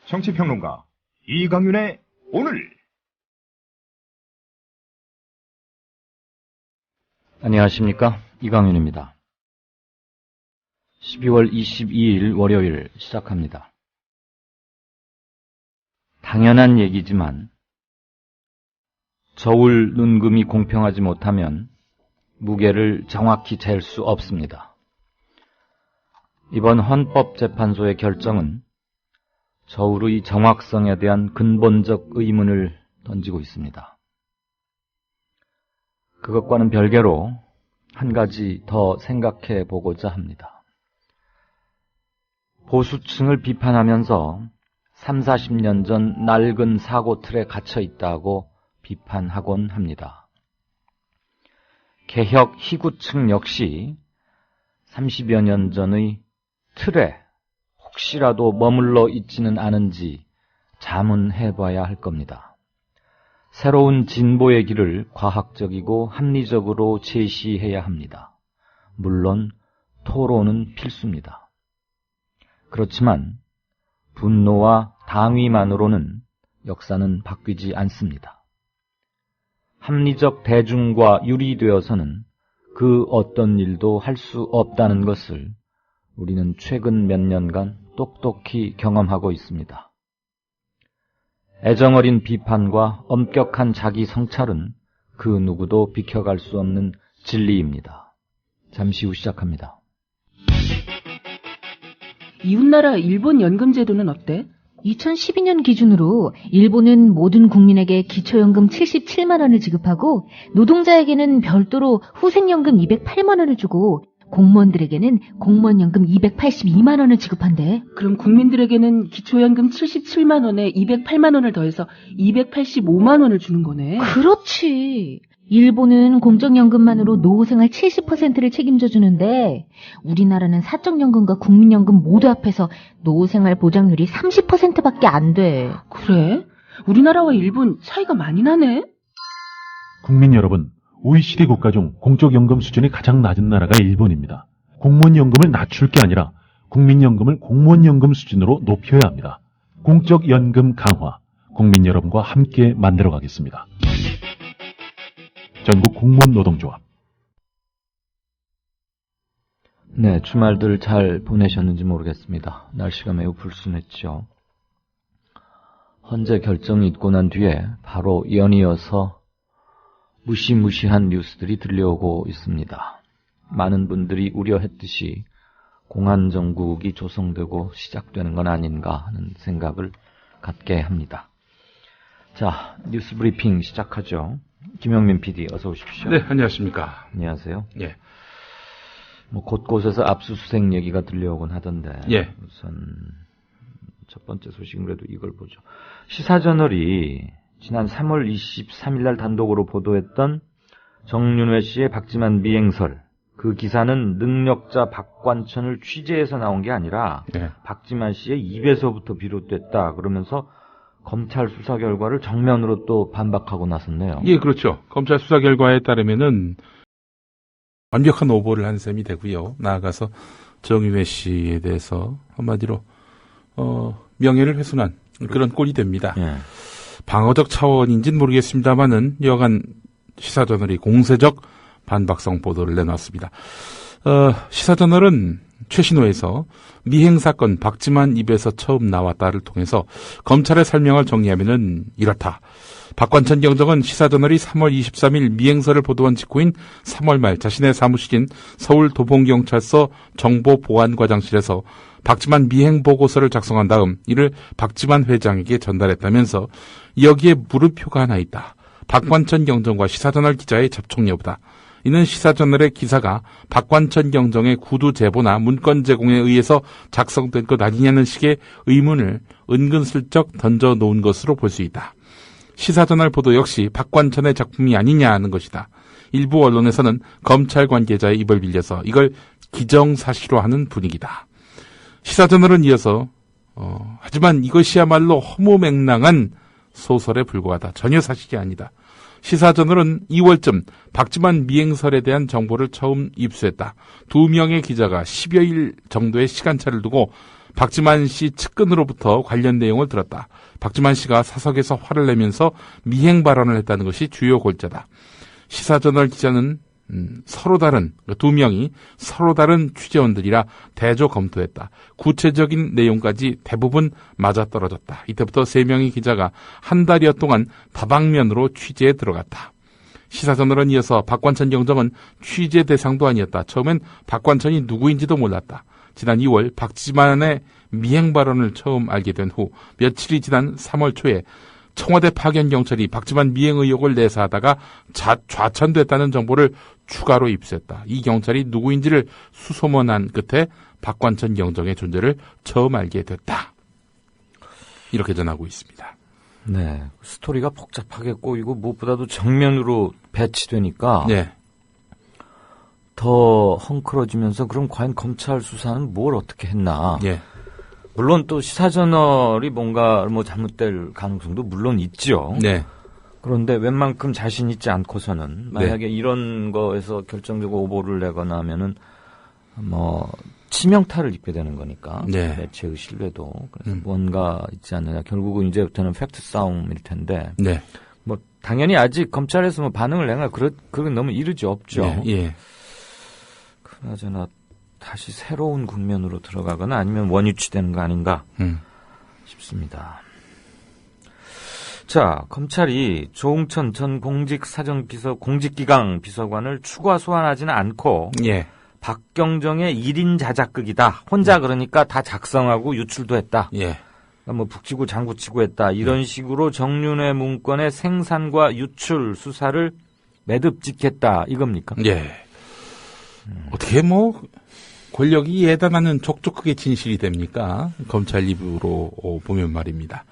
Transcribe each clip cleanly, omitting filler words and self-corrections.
정치평론가 이강윤의 오늘. 안녕하십니까, 이강윤입니다. 12월 22일 월요일 시작합니다. 당연한 얘기지만 저울 눈금이 공평하지 못하면 무게를 정확히 잴 수 없습니다. 이번 헌법재판소의 결정은 저울의 정확성에 대한 근본적 의문을 던지고 있습니다. 그것과는 별개로 한 가지 더 생각해 보고자 합니다. 보수층을 비판하면서 30-40년 전 낡은 사고 틀에 갇혀 있다고 비판하곤 합니다. 개혁 희구층 역시 30여 년 전의 틀에 혹시라도 머물러 있지는 않은지 자문해봐야 할 겁니다. 새로운 진보의 길을 과학적이고 합리적으로 제시해야 합니다. 물론 토론은 필수입니다. 그렇지만 분노와 당위만으로는 역사는 바뀌지 않습니다. 합리적 대중과 유리되어서는 그 어떤 일도 할 수 없다는 것을 우리는 최근 몇 년간 똑똑히 경험하고 있습니다. 애정어린 비판과 엄격한 자기 성찰은 그 누구도 비켜갈 수 없는 진리입니다. 잠시 후 시작합니다. 이웃나라 일본 연금제도는 어때? 2012년 기준으로 일본은 모든 국민에게 기초연금 77만 원을 지급하고 노동자에게는 별도로 후생연금 208만 원을 주고 공무원들에게는 공무원연금 282만 원을 지급한대. 그럼 국민들에게는 기초연금 77만 원에 208만 원을 더해서 285만 원을 주는 거네. 그렇지. 일본은 공적연금만으로 노후생활 70%를 책임져 주는데 우리나라는 사적연금과 국민연금 모두 합해서 노후생활 보장률이 30%밖에 안 돼. 그래? 우리나라와 일본 차이가 많이 나네. 국민 여러분, OECD 국가 중 공적연금 수준이 가장 낮은 나라가 일본입니다. 공무원연금을 낮출 게 아니라 국민연금을 공무원연금 수준으로 높여야 합니다. 공적연금 강화, 국민 여러분과 함께 만들어가겠습니다. 전국 공무원 노동조합. 네, 주말들 잘 보내셨는지 모르겠습니다. 날씨가 매우 불순했죠. 헌재 결정이 있고 난 뒤에 바로 연이어서 무시무시한 뉴스들이 들려오고 있습니다. 많은 분들이 우려했듯이 공안정국이 조성되고 시작되는 건 아닌가 하는 생각을 갖게 합니다. 자, 뉴스 브리핑 시작하죠. 김영민 PD 어서 오십시오. 네, 안녕하십니까. 안녕하세요. 예. 곳곳에서 압수수색 얘기가 들려오곤 하던데. 예. 우선 첫 번째 소식은 그래도 이걸 보죠. 시사저널이 지난 3월 23일 날 단독으로 보도했던 정윤회 씨의 박지만 미행설, 그 기사는 능력자 박관천을 취재해서 나온 게 아니라 예. 박지만 씨의 입에서부터 비롯됐다 그러면서 검찰 수사 결과를 정면으로 또 반박하고 나섰네요. 예, 그렇죠. 검찰 수사 결과에 따르면은 완벽한 오보를 한 셈이 되고요. 나아가서 정윤회 씨에 대해서 한마디로 명예를 훼손한 그런 꼴이 됩니다. 예. 방어적 차원인지는 모르겠습니다만은 여간 시사저널이 공세적 반박성 보도를 내놨습니다. 시사저널은 최신호에서 미행사건 박지만 입에서 처음 나왔다를 통해서 검찰의 설명을 정리하면은 이렇다. 박관천 경정은 시사저널이 3월 23일 미행설을 보도한 직후인 3월 말 자신의 사무실인 서울 도봉경찰서 정보보안과장실에서 박지만 미행 보고서를 작성한 다음 이를 박지만 회장에게 전달했다면서 여기에 물음표가 하나 있다. 박관천 경정과 시사저널 기자의 접촉 여부다. 이는 시사저널의 기사가 박관천 경정의 구두 제보나 문건 제공에 의해서 작성된 것 아니냐는 식의 의문을 은근슬쩍 던져놓은 것으로 볼 수 있다. 시사저널 보도 역시 박관천의 작품이 아니냐 하는 것이다. 일부 언론에서는 검찰 관계자의 입을 빌려서 이걸 기정사실화하는 분위기다. 시사저널은 이어서 하지만 이것이야말로 허무맹랑한 소설에 불과하다. 전혀 사실이 아니다. 시사저널은 2월쯤 박지만 미행설에 대한 정보를 처음 입수했다. 2명의 기자가 10여일 정도의 시간차를 두고 박지만 씨 측근으로부터 관련 내용을 들었다. 박지만 씨가 사석에서 화를 내면서 미행 발언을 했다는 것이 주요 골자다. 시사저널 기자는 두 명이 서로 다른 취재원들이라 대조 검토했다. 구체적인 내용까지 대부분 맞아떨어졌다. 이때부터 3명의 기자가 한 달여 동안 다방면으로 취재에 들어갔다. 시사저널은 이어서 박관천 경정은 취재 대상도 아니었다. 처음엔 박관천이 누구인지도 몰랐다. 지난 2월 박지만의 미행 발언을 처음 알게 된 후 며칠이 지난 3월 초에 청와대 파견 경찰이 박지만 미행 의혹을 내사하다가 좌천됐다는 정보를 추가로 입수했다. 이 경찰이 누구인지를 수소문한 끝에 박관천 경정의 존재를 처음 알게 됐다. 이렇게 전하고 있습니다. 네, 스토리가 복잡하게 꼬이고 무엇보다도 정면으로 배치되니까 네. 더 헝클어지면서 그럼 과연 검찰 수사는 뭘 어떻게 했나. 예. 물론 또 시사저널이 뭔가 잘못될 가능성도 물론 있죠. 네. 그런데 웬만큼 자신 있지 않고서는 만약에 이런 거에서 결정적으로 오보를 내거나 하면은 치명타를 입게 되는 거니까. 네. 매체의 신뢰도. 그래서 뭔가 있지 않느냐. 결국은 이제부터는 팩트 싸움일 텐데. 네. 당연히 아직 검찰에서 반응을 내나 그건 너무 이르지 없죠. 네. 예. 그나저나 다시 새로운 국면으로 들어가거나 아니면 원위치되는 거 아닌가 싶습니다. 자, 검찰이 조응천 전 공직기강 비서관을 추가 소환하지는 않고 예. 박경정의 1인 자작극이다. 혼자 그러니까 다 작성하고 유출도 했다. 예. 북치고 장구치고 했다. 이런 식으로 정윤회 문건의 생산과 유출 수사를 매듭짓겠다. 이겁니까? 예. 어떻게 권력이 예단하는 족족하게 진실이 됩니까? 검찰 입으로 보면 말입니다.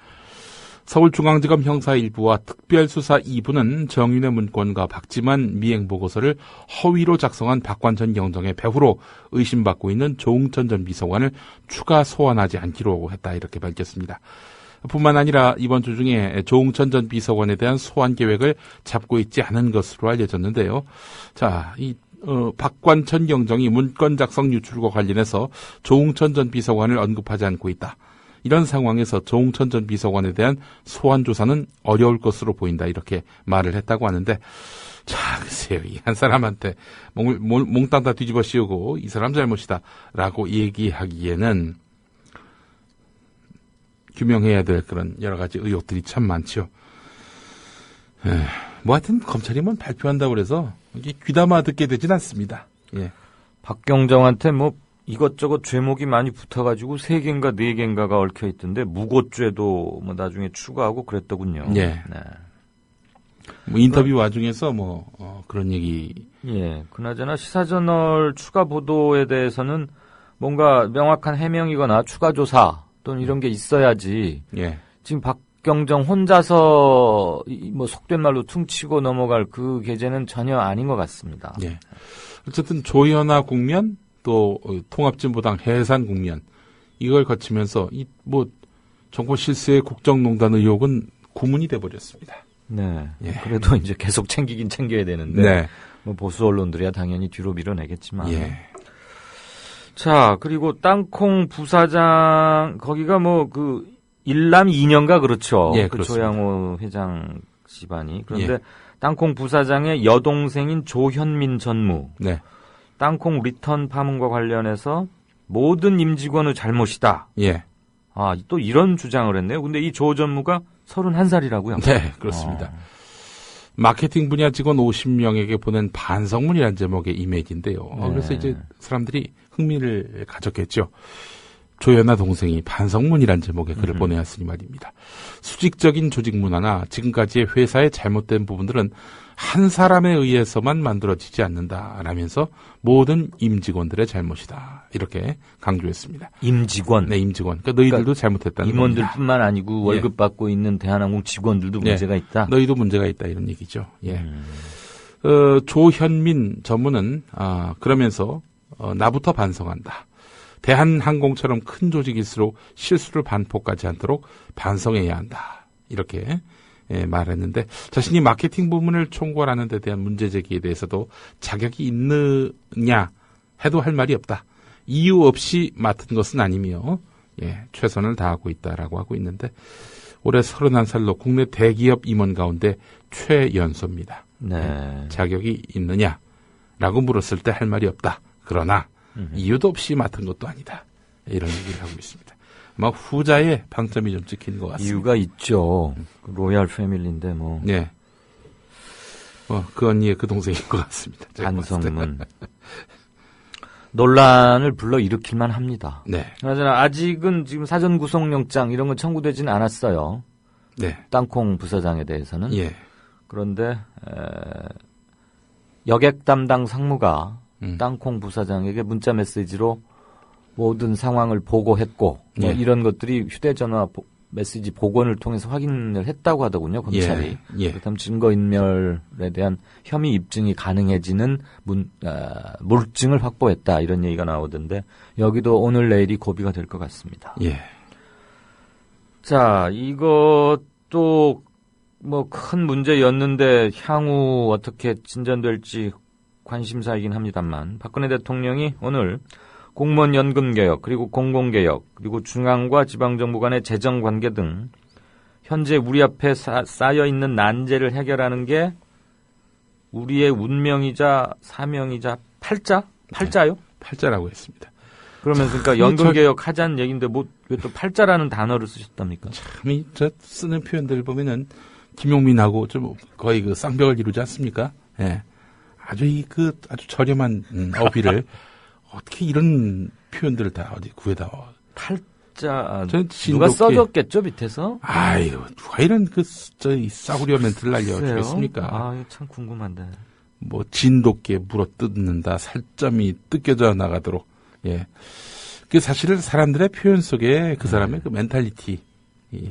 서울중앙지검 형사 1부와 특별수사 2부는 정윤회 문건과 박지만 미행보고서를 허위로 작성한 박관천 경정의 배후로 의심받고 있는 조응천 전 비서관을 추가 소환하지 않기로 했다. 이렇게 밝혔습니다. 뿐만 아니라 이번 주 중에 조응천 전 비서관에 대한 소환 계획을 잡고 있지 않은 것으로 알려졌는데요. 자, 박관천 경정이 문건 작성 유출과 관련해서 조응천 전 비서관을 언급하지 않고 있다. 이런 상황에서 조응천 전 비서관에 대한 소환 조사는 어려울 것으로 보인다. 이렇게 말을 했다고 하는데, 자, 글쎄요. 이 한 사람한테 몽땅 다 뒤집어 씌우고 이 사람 잘못이다 라고 얘기하기에는 규명해야 될 그런 여러 가지 의혹들이 참 많죠. 하여튼 검찰이 발표한다고 그래서 이게 귀담아 듣게 되진 않습니다. 예. 박경정한테 이것저것 죄목이 많이 붙어가지고 3개인가 4개인가가 얽혀있던데 무고죄도 나중에 추가하고 그랬더군요. 예. 네. 인터뷰 와중에서 그런 얘기. 예. 그나저나 시사저널 추가 보도에 대해서는 뭔가 명확한 해명이거나 추가 조사 또는 이런 게 있어야지. 예. 지금 박경정 혼자서 속된 말로 퉁치고 넘어갈 그 계제는 전혀 아닌 것 같습니다. 예. 어쨌든 조현아 국면 또 통합진보당 해산 국면 이걸 거치면서 정권 실세의 국정농단 의혹은 구문이 돼버렸습니다. 네. 예. 그래도 이제 계속 챙기긴 챙겨야 되는데 네. 보수 언론들이야 당연히 뒤로 밀어내겠지만. 예. 자, 그리고 땅콩 부사장 거기가 일남 2년가 그렇죠. 예, 그 그렇습니다. 조양호 회장 집안이. 그런데 예. 땅콩 부사장의 여동생인 조현민 전무. 네. 땅콩 리턴 파문과 관련해서 모든 임직원의 잘못이다. 예. 또 이런 주장을 했네요. 근데 이 조 전무가 31살이라고요. 네, 그렇습니다. 마케팅 분야 직원 50명에게 보낸 반성문이라는 제목의 이메일인데요. 네. 그래서 이제 사람들이 흥미를 가졌겠죠. 조연아 동생이 반성문이란 제목의 글을 보내왔으니 말입니다. 수직적인 조직 문화나 지금까지의 회사의 잘못된 부분들은 한 사람에 의해서만 만들어지지 않는다라면서 모든 임직원들의 잘못이다. 이렇게 강조했습니다. 임직원. 네, 임직원. 그러니까 너희들도 잘못했다는 겁니다. 임원들뿐만 아니고 월급 받고 있는 대한항공 직원들도 문제가 있다. 너희도 문제가 있다 이런 얘기죠. 예. 조현민 전무는 그러면서 나부터 반성한다. 대한항공처럼 큰 조직일수록 실수를 반복하지 않도록 반성해야 한다. 이렇게 말했는데 자신이 마케팅 부문을 총괄하는 데 대한 문제 제기에 대해서도 자격이 있느냐 해도 할 말이 없다. 이유 없이 맡은 것은 아니며 예, 최선을 다하고 있다라고 하고 있는데 올해 31살로 국내 대기업 임원 가운데 최연소입니다. 네. 자격이 있느냐라고 물었을 때 할 말이 없다. 그러나 이유도 없이 맡은 것도 아니다. 이런 얘기를 하고 있습니다. 막 후자의 방점이 좀 찍힌 것 같습니다. 이유가 있죠. 로얄 패밀리인데 뭐. 네. 그 언니의 그 동생인 것 같습니다. 반성문. 논란을 불러일으킬만 합니다. 네. 그나저나 아직은 지금 사전 구속영장 이런 건 청구되진 않았어요. 네. 땅콩 부사장에 대해서는. 예. 그런데 여객 담당 상무가 땅콩 부사장에게 문자 메시지로 모든 상황을 보고했고 뭐 예. 이런 것들이 휴대전화 메시지 복원을 통해서 확인을 했다고 하더군요. 검찰이. 예. 그렇다면 증거인멸에 대한 혐의 입증이 가능해지는 물증을 확보했다. 이런 얘기가 나오던데 여기도 오늘 내일이 고비가 될 것 같습니다. 예. 자, 이것도 뭐 큰 문제였는데 향후 어떻게 진전될지 관심사이긴 합니다만 박근혜 대통령이 오늘 공무원 연금 개혁, 그리고 공공개혁, 그리고 중앙과 지방정부 간의 재정관계 등 현재 우리 앞에 쌓여있는 난제를 해결하는 게 우리의 운명이자 사명이자 팔자요? 팔자라고 했습니다. 그러면서 그러니까 연금개혁 하자는 얘기인데 뭐 왜 또 팔자라는 단어를 쓰셨답니까? 참, 저 쓰는 표현들 보면은 김용민하고 좀 거의 그 쌍벽을 이루지 않습니까? 예. 아주 아주 저렴한 어휘를 어떻게 이런 표현들을 다 어디 구해다. 팔자, 진돗개. 누가 써줬겠죠, 밑에서? 아유, 누가 이런 이 싸구려 멘트를 날려주겠습니까? 아, 참 궁금한데. 뭐, 진돗개 물어 뜯는다, 살점이 뜯겨져 나가도록, 예. 그 사실은 사람들의 표현 속에 그 사람의 그 멘탈리티,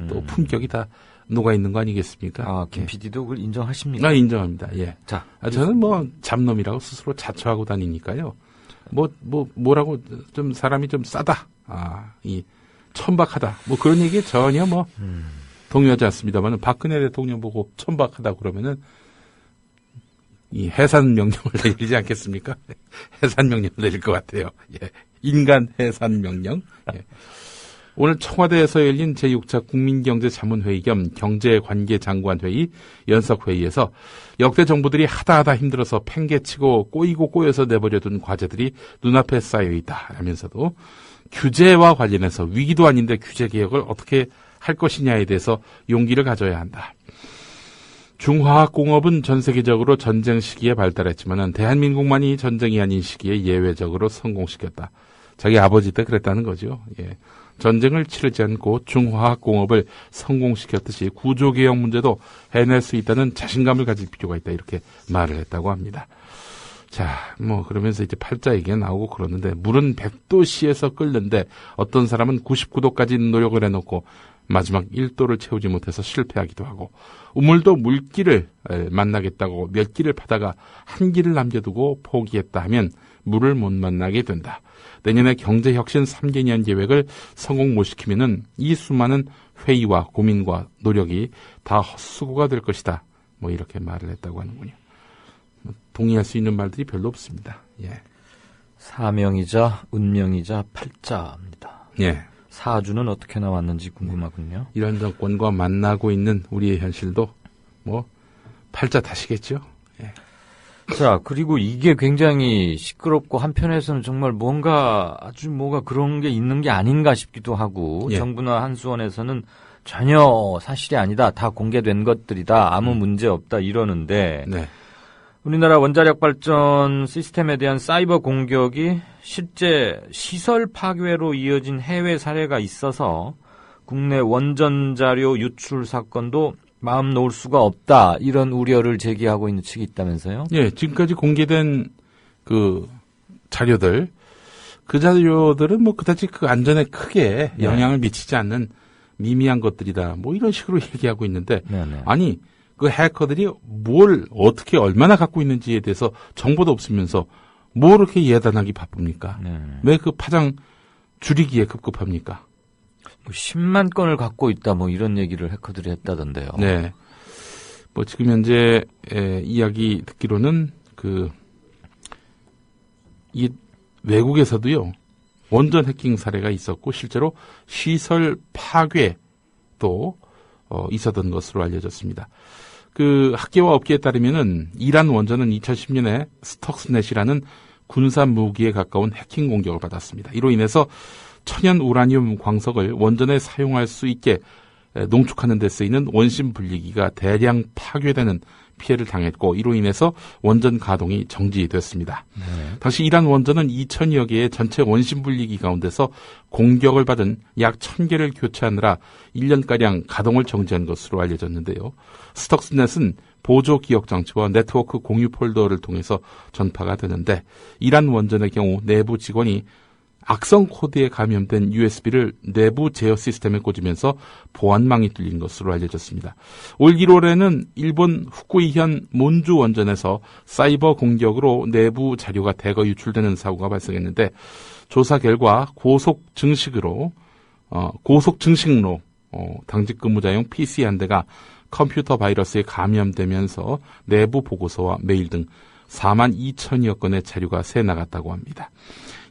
또 품격이 다 녹아 있는 거 아니겠습니까? 아, 김 예. PD도 그걸 인정하십니까? 아, 인정합니다, 예. 자. 저는 뭐, 잡놈이라고 스스로 자처하고 다니니까요. 뭐라고 좀 사람이 좀 싸다. 천박하다. 뭐 그런 얘기에 전혀 동의하지 않습니다만 박근혜 대통령 보고 천박하다 그러면은 이 해산 명령을 내리지 않겠습니까? 해산 명령을 내릴 것 같아요. 예. 인간 해산 명령. 예. 오늘 청와대에서 열린 제6차 국민경제자문회의 겸 경제관계장관회의 연석회의에서 역대 정부들이 하다 힘들어서 팽개치고 꼬이고 꼬여서 내버려둔 과제들이 눈앞에 쌓여있다 라면서도 규제와 관련해서 위기도 아닌데 규제 개혁을 어떻게 할 것이냐에 대해서 용기를 가져야 한다. 중화학공업은 전 세계적으로 전쟁 시기에 발달했지만 대한민국만이 전쟁이 아닌 시기에 예외적으로 성공시켰다. 자기 아버지 때 그랬다는 거죠. 예. 전쟁을 치르지 않고 중화학공업을 성공시켰듯이 구조개혁 문제도 해낼 수 있다는 자신감을 가질 필요가 있다. 이렇게 말을 했다고 합니다. 자, 그러면서 이제 팔자 얘기가 나오고 그러는데, 물은 100도씨에서 끓는데 어떤 사람은 99도까지 노력을 해놓고 마지막 1도를 채우지 못해서 실패하기도 하고, 우물도 물길을 만나겠다고 몇 길을 파다가 한 길을 남겨두고 포기했다 하면 물을 못 만나게 된다. 내년에 경제혁신 3개년 계획을 성공 못 시키면은 이 수많은 회의와 고민과 노력이 다 헛수고가 될 것이다. 이렇게 말을 했다고 하는군요. 동의할 수 있는 말들이 별로 없습니다. 예. 사명이자 운명이자 팔자입니다. 예. 사주는 어떻게 나왔는지 궁금하군요. 이런 정권과 만나고 있는 우리의 현실도 팔자 탓이겠죠. 예. 자, 그리고 이게 굉장히 시끄럽고 한편에서는 정말 뭐가 그런 게 있는 게 아닌가 싶기도 하고, 예. 정부나 한수원에서는 전혀 사실이 아니다. 다 공개된 것들이다. 아무 문제 없다. 이러는데, 네. 우리나라 원자력 발전 시스템에 대한 사이버 공격이 실제 시설 파괴로 이어진 해외 사례가 있어서 국내 원전 자료 유출 사건도 마음 놓을 수가 없다. 이런 우려를 제기하고 있는 측이 있다면서요? 예, 지금까지 공개된 그 자료들은 그다지 그 안전에 크게 영향을 미치지 않는 미미한 것들이다. 이런 식으로 얘기하고 있는데, 네네. 아니, 그 해커들이 뭘 어떻게 얼마나 갖고 있는지에 대해서 정보도 없으면서 뭐 이렇게 예단하기 바쁩니까? 네. 왜 그 파장 줄이기에 급급합니까? 10만 건을 갖고 있다. 이런 얘기를 해커들이 했다던데요. 네. 지금 현재 이야기 듣기로는 이 외국에서도요. 원전 해킹 사례가 있었고 실제로 시설 파괴도 있었던 것으로 알려졌습니다. 그 학계와 업계에 따르면은 이란 원전은 2010년에 스톡스넷이라는 군사 무기에 가까운 해킹 공격을 받았습니다. 이로 인해서 천연 우라늄 광석을 원전에 사용할 수 있게 농축하는 데 쓰이는 원심 분리기가 대량 파괴되는 피해를 당했고 이로 인해서 원전 가동이 정지됐습니다. 당시 이란 원전은 2,000여 개의 전체 원심 분리기 가운데서 공격을 받은 약 1,000개를 교체하느라 1년가량 가동을 정지한 것으로 알려졌는데요. 스톡스넷은 보조 기억 장치와 네트워크 공유 폴더를 통해서 전파가 되는데 이란 원전의 경우 내부 직원이 악성 코드에 감염된 USB를 내부 제어 시스템에 꽂으면서 보안망이 뚫린 것으로 알려졌습니다. 올 1월에는 일본 후쿠이현 몬주 원전에서 사이버 공격으로 내부 자료가 대거 유출되는 사고가 발생했는데 조사 결과 고속 증식로 당직 근무자용 PC 한 대가 컴퓨터 바이러스에 감염되면서 내부 보고서와 메일 등 4만 2천여 건의 자료가 새 나갔다고 합니다.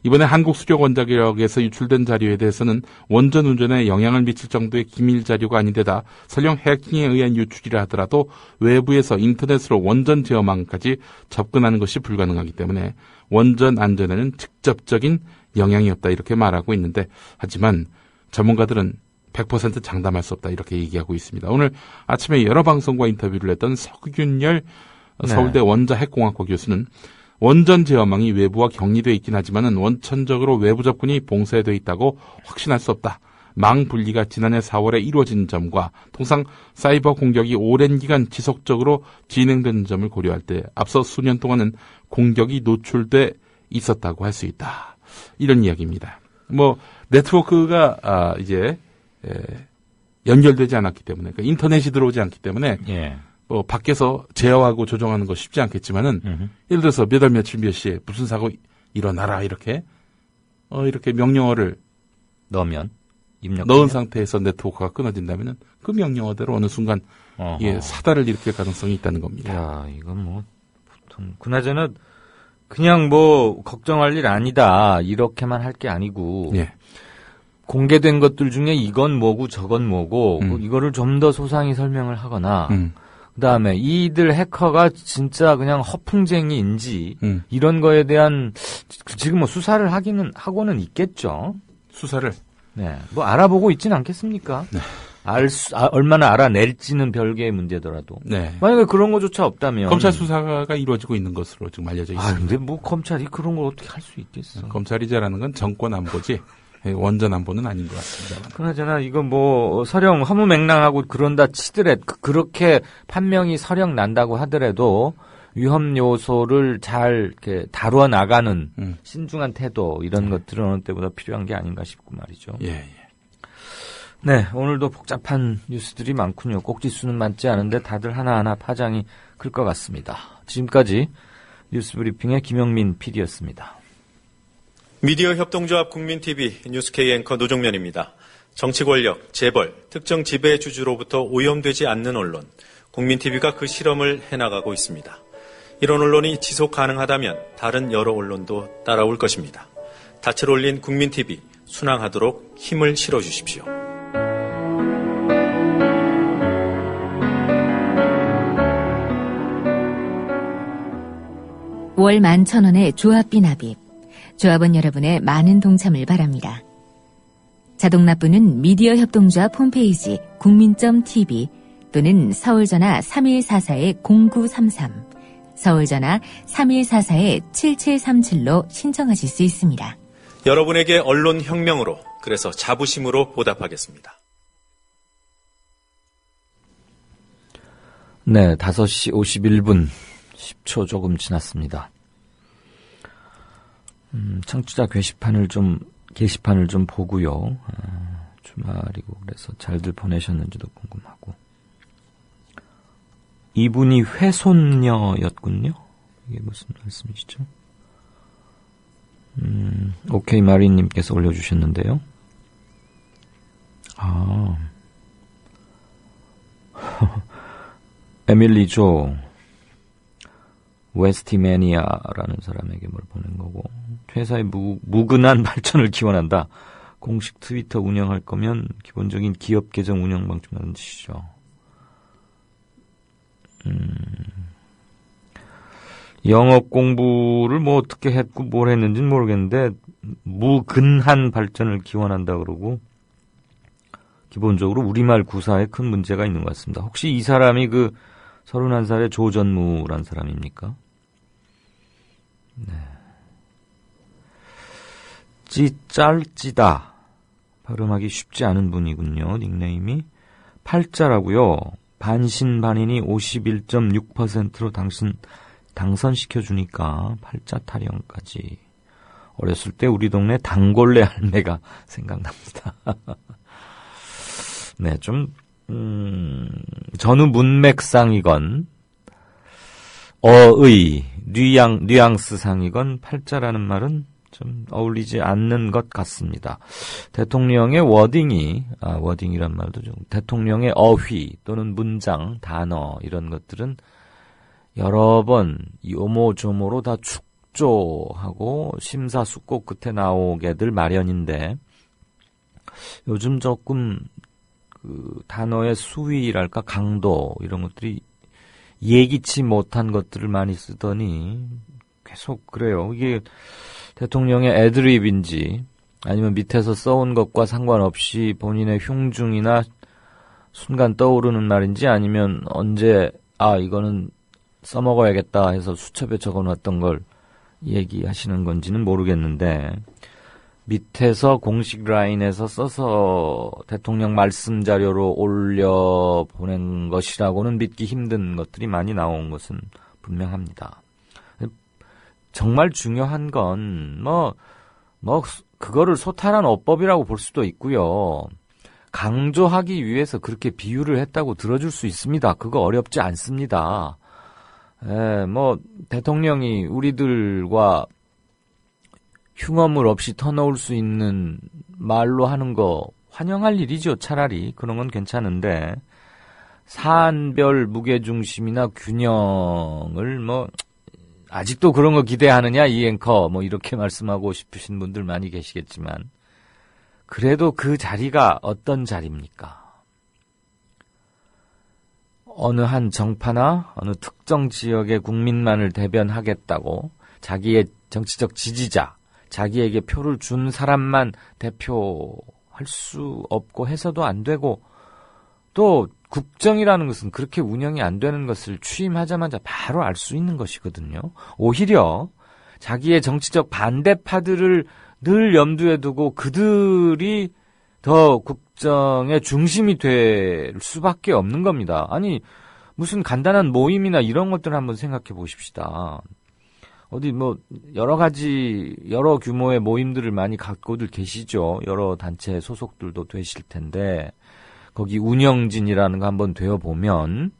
이번에 한국수력원자력에서 유출된 자료에 대해서는 원전 운전에 영향을 미칠 정도의 기밀 자료가 아닌데다 설령 해킹에 의한 유출이라 하더라도 외부에서 인터넷으로 원전 제어망까지 접근하는 것이 불가능하기 때문에 원전 안전에는 직접적인 영향이 없다 이렇게 말하고 있는데 하지만 전문가들은 100% 장담할 수 없다 이렇게 얘기하고 있습니다. 오늘 아침에 여러 방송과 인터뷰를 했던 서균열 서울대 원자핵공학과 교수는 원전 제어망이 외부와 격리되어 있긴 하지만은 원천적으로 외부 접근이 봉쇄되어 있다고 확신할 수 없다. 망 분리가 지난해 4월에 이루어진 점과 통상 사이버 공격이 오랜 기간 지속적으로 진행되는 점을 고려할 때 앞서 수년 동안은 공격이 노출돼 있었다고 할 수 있다. 이런 이야기입니다. 네트워크가 이제 연결되지 않았기 때문에 그러니까 인터넷이 들어오지 않기 때문에 밖에서 제어하고 조정하는 거 쉽지 않겠지만은 예를 들어서 몇 월 며칠 몇 시에 무슨 사고 일어나라 이렇게 명령어를 넣은 상태에서 네트워크가 끊어진다면은 그 명령어대로 어느 순간 사달을 일으킬 가능성이 있다는 겁니다. 야, 이건 보통 그나저나 그냥 걱정할 일 아니다 이렇게만 할 게 아니고 공개된 것들 중에 이건 뭐고 저건 뭐고 이거를 좀 더 소상히 설명을 하거나 그다음에 이들 해커가 진짜 그냥 허풍쟁이인지 이런 거에 대한 지금 수사를 하고는 있겠죠. 수사를 알아보고 있진 않겠습니까? 네. 얼마나 알아낼지는 별개의 문제더라도 네. 만약에 그런 거조차 없다면 검찰 수사가 이루어지고 있는 것으로 지금 알려져 있습니다. 근데 검찰이 그런 걸 어떻게 할 수 있겠어? 검찰이 잘하는 건 정권 안보지. 원전 안보는 아닌 것 같습니다. 그나저나 이거 서령 허무맹랑하고 그런다 치더라도 그렇게 판명이 서령 난다고 하더라도 위험 요소를 잘 이렇게 다루어 나가는 신중한 태도 이런 것들은 어느 때보다 필요한 게 아닌가 싶고 말이죠. 네, 오늘도 복잡한 뉴스들이 많군요. 꼭지수는 많지 않은데 다들 하나하나 파장이 클 것 같습니다. 지금까지 뉴스브리핑의 김영민 PD였습니다. 미디어 협동조합 국민TV 뉴스K 앵커 노종면입니다. 정치 권력, 재벌, 특정 지배 주주로부터 오염되지 않는 언론, 국민TV가 그 실험을 해나가고 있습니다. 이런 언론이 지속 가능하다면 다른 여러 언론도 따라올 것입니다. 닻을 올린 국민TV, 순항하도록 힘을 실어주십시오. 월 11,000원의 조합비 납입. 조합원 여러분의 많은 동참을 바랍니다. 자동납부는 미디어 협동조합 홈페이지 국민.tv 또는 서울전화 3144-0933, 서울전화 3144-7737로 신청하실 수 있습니다. 여러분에게 언론 혁명으로, 그래서 자부심으로 보답하겠습니다. 네, 5시 51분 10초 조금 지났습니다. 청취자 게시판을 좀 보고요. 주말이고 그래서 잘들 보내셨는지도 궁금하고. 이분이 회손녀였군요. 이게 무슨 말씀이시죠? 오케이 마리님께서 올려주셨는데요. 에밀리 조. 웨스티매니아라는 사람에게 뭘 보낸 거고, 회사의 무근한 발전을 기원한다. 공식 트위터 운영할 거면 기본적인 기업 계정 운영 방침이라는 뜻이죠. 영업 공부를 뭐 어떻게 했고 뭘 했는지는 모르겠는데 무근한 발전을 기원한다 그러고, 기본적으로 우리말 구사에 큰 문제가 있는 것 같습니다. 혹시 이 사람이 그 31살의 조전무란 사람입니까? 네. 짤찌다. 발음하기 쉽지 않은 분이군요. 닉네임이. 팔자라고요. 반신반인이 51.6%로 당선시켜주니까 팔자 타령까지. 어렸을 때 우리 동네 단골레 할매가 생각납니다. 네, 좀 전후 문맥상이건 뉘앙스상이건 팔자라는 말은 좀 어울리지 않는 것 같습니다. 대통령의 워딩이란 말도 좀, 대통령의 어휘 또는 문장, 단어 이런 것들은 여러 번 요모조모로 다 축조하고 심사숙고 끝에 나오게들 마련인데, 요즘 조금 그 단어의 수위랄까 강도 이런 것들이 예기치 못한 것들을 많이 쓰더니 계속 그래요. 이게 대통령의 애드립인지 아니면 밑에서 써온 것과 상관없이 본인의 흉중이나 순간 떠오르는 말인지, 아니면 언제 이거는 써먹어야겠다 해서 수첩에 적어놨던 걸 얘기하시는 건지는 모르겠는데, 밑에서 공식 라인에서 써서 대통령 말씀 자료로 올려보낸 것이라고는 믿기 힘든 것들이 많이 나온 것은 분명합니다. 정말 중요한 건 그거를 소탈한 어법이라고 볼 수도 있고요. 강조하기 위해서 그렇게 비유를 했다고 들어줄 수 있습니다. 그거 어렵지 않습니다. 대통령이 우리들과 흉어물 없이 터놓을 수 있는 말로 하는 거 환영할 일이죠. 차라리 그런 건 괜찮은데, 사안별 무게중심이나 균형을 아직도 그런 거 기대하느냐 이 앵커 이렇게 말씀하고 싶으신 분들 많이 계시겠지만, 그래도 그 자리가 어떤 자리입니까? 어느 한 정파나 어느 특정 지역의 국민만을 대변하겠다고 자기의 정치적 지지자, 자기에게 표를 준 사람만 대표할 수 없고 해서도 안 되고, 또 국정이라는 것은 그렇게 운영이 안 되는 것을 취임하자마자 바로 알 수 있는 것이거든요. 오히려 자기의 정치적 반대파들을 늘 염두에 두고 그들이 더 국정의 중심이 될 수밖에 없는 겁니다. 아니, 무슨 간단한 모임이나 이런 것들 한번 생각해 보십시다. 어디 여러 규모의 모임들을 많이 갖고들 계시죠. 여러 단체 소속들도 되실 텐데, 거기 운영진이라는 거 한번 되어보면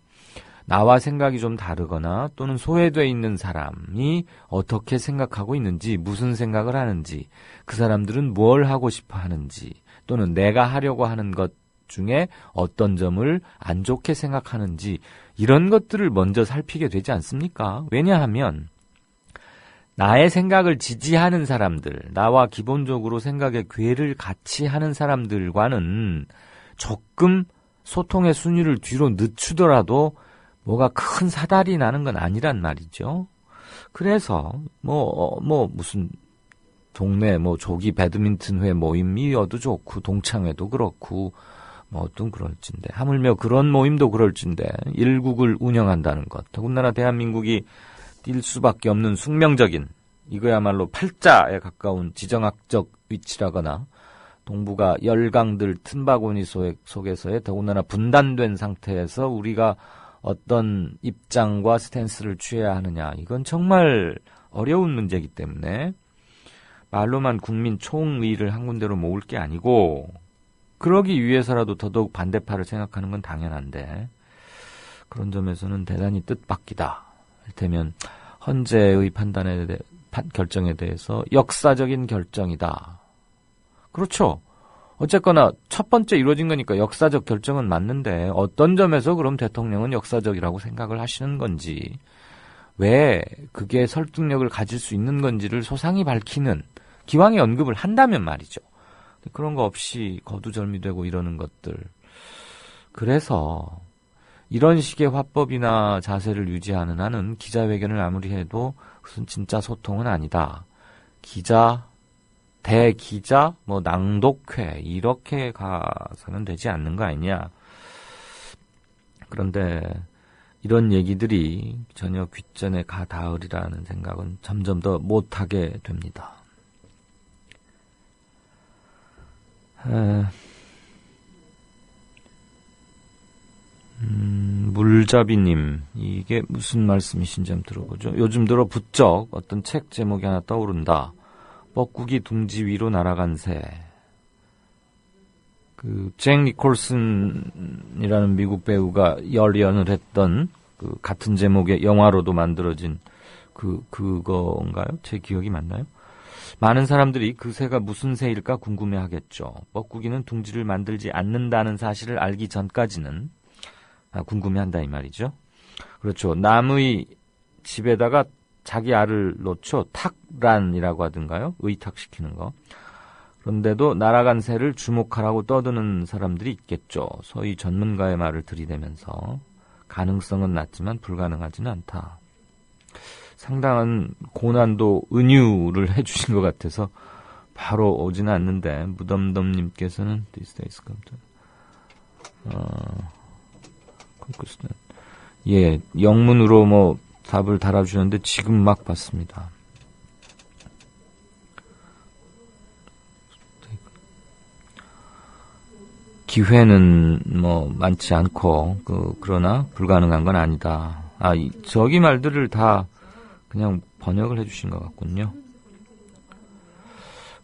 나와 생각이 좀 다르거나 또는 소외돼 있는 사람이 어떻게 생각하고 있는지, 무슨 생각을 하는지, 그 사람들은 뭘 하고 싶어 하는지, 또는 내가 하려고 하는 것 중에 어떤 점을 안 좋게 생각하는지, 이런 것들을 먼저 살피게 되지 않습니까? 왜냐하면 나의 생각을 지지하는 사람들, 나와 기본적으로 생각의 궤를 같이 하는 사람들과는 조금 소통의 순위를 뒤로 늦추더라도 뭐가 큰 사달이 나는 건 아니란 말이죠. 그래서 무슨 동네 조기 배드민턴회 모임이어도 좋고 동창회도 그렇고 어떤 그럴진데, 하물며 그런 모임도 그럴진데 일국을 운영한다는 것, 더군다나 대한민국이 뛸 수밖에 없는 숙명적인, 이거야말로 팔자에 가까운 지정학적 위치라거나 동북아 열강들 틈바구니 속에서의 더군다나 분단된 상태에서 우리가 어떤 입장과 스탠스를 취해야 하느냐, 이건 정말 어려운 문제이기 때문에 말로만 국민 총의를 한 군데로 모을 게 아니고, 그러기 위해서라도 더더욱 반대파를 생각하는 건 당연한데, 그런 점에서는 대단히 뜻밖이다. 이를테면 헌재의 결정에 대해서 역사적인 결정이다. 그렇죠. 어쨌거나 첫 번째 이루어진 거니까 역사적 결정은 맞는데, 어떤 점에서 그럼 대통령은 역사적이라고 생각을 하시는 건지, 왜 그게 설득력을 가질 수 있는 건지를 소상히 밝히는 기왕에 언급을 한다면 말이죠. 그런 거 없이 거두절미되고 이러는 것들. 그래서 이런 식의 화법이나 자세를 유지하는 한은 기자회견을 아무리 해도 무슨 진짜 소통은 아니다. 기자, 대기자, 낭독회 이렇게 가서는 되지 않는 거 아니냐. 그런데 이런 얘기들이 전혀 귓전에 가 닿으리라는 생각은 점점 더 못하게 됩니다. 물잡이님, 이게 무슨 말씀이신지 한번 들어보죠. 요즘 들어 부쩍 어떤 책 제목이 하나 떠오른다. 뻐꾸기 둥지 위로 날아간 새. 잭 니콜슨이라는 미국 배우가 열연을 했던 같은 제목의 영화로도 만들어진 그건가요? 제 기억이 맞나요? 많은 사람들이 그 새가 무슨 새일까 궁금해 하겠죠. 뻐꾸기는 둥지를 만들지 않는다는 사실을 알기 전까지는 궁금해 한다 이 말이죠. 그렇죠. 나무의 집에다가 자기 알을 놓죠. 탁란이라고 하던가요? 의탁시키는 거. 그런데도 날아간 새를 주목하라고 떠드는 사람들이 있겠죠. 소위 전문가의 말을 들이대면서 가능성은 낮지만 불가능하지는 않다. 상당한 고난도 은유를 해주신 것 같아서 바로 오지는 않는데 무덤덤님께서는 This days come to 예, 영문으로 답을 달아주셨는데 지금 막 봤습니다. 기회는 많지 않고 그러나 불가능한 건 아니다. 저기 말들을 다 그냥 번역을 해주신 것 같군요.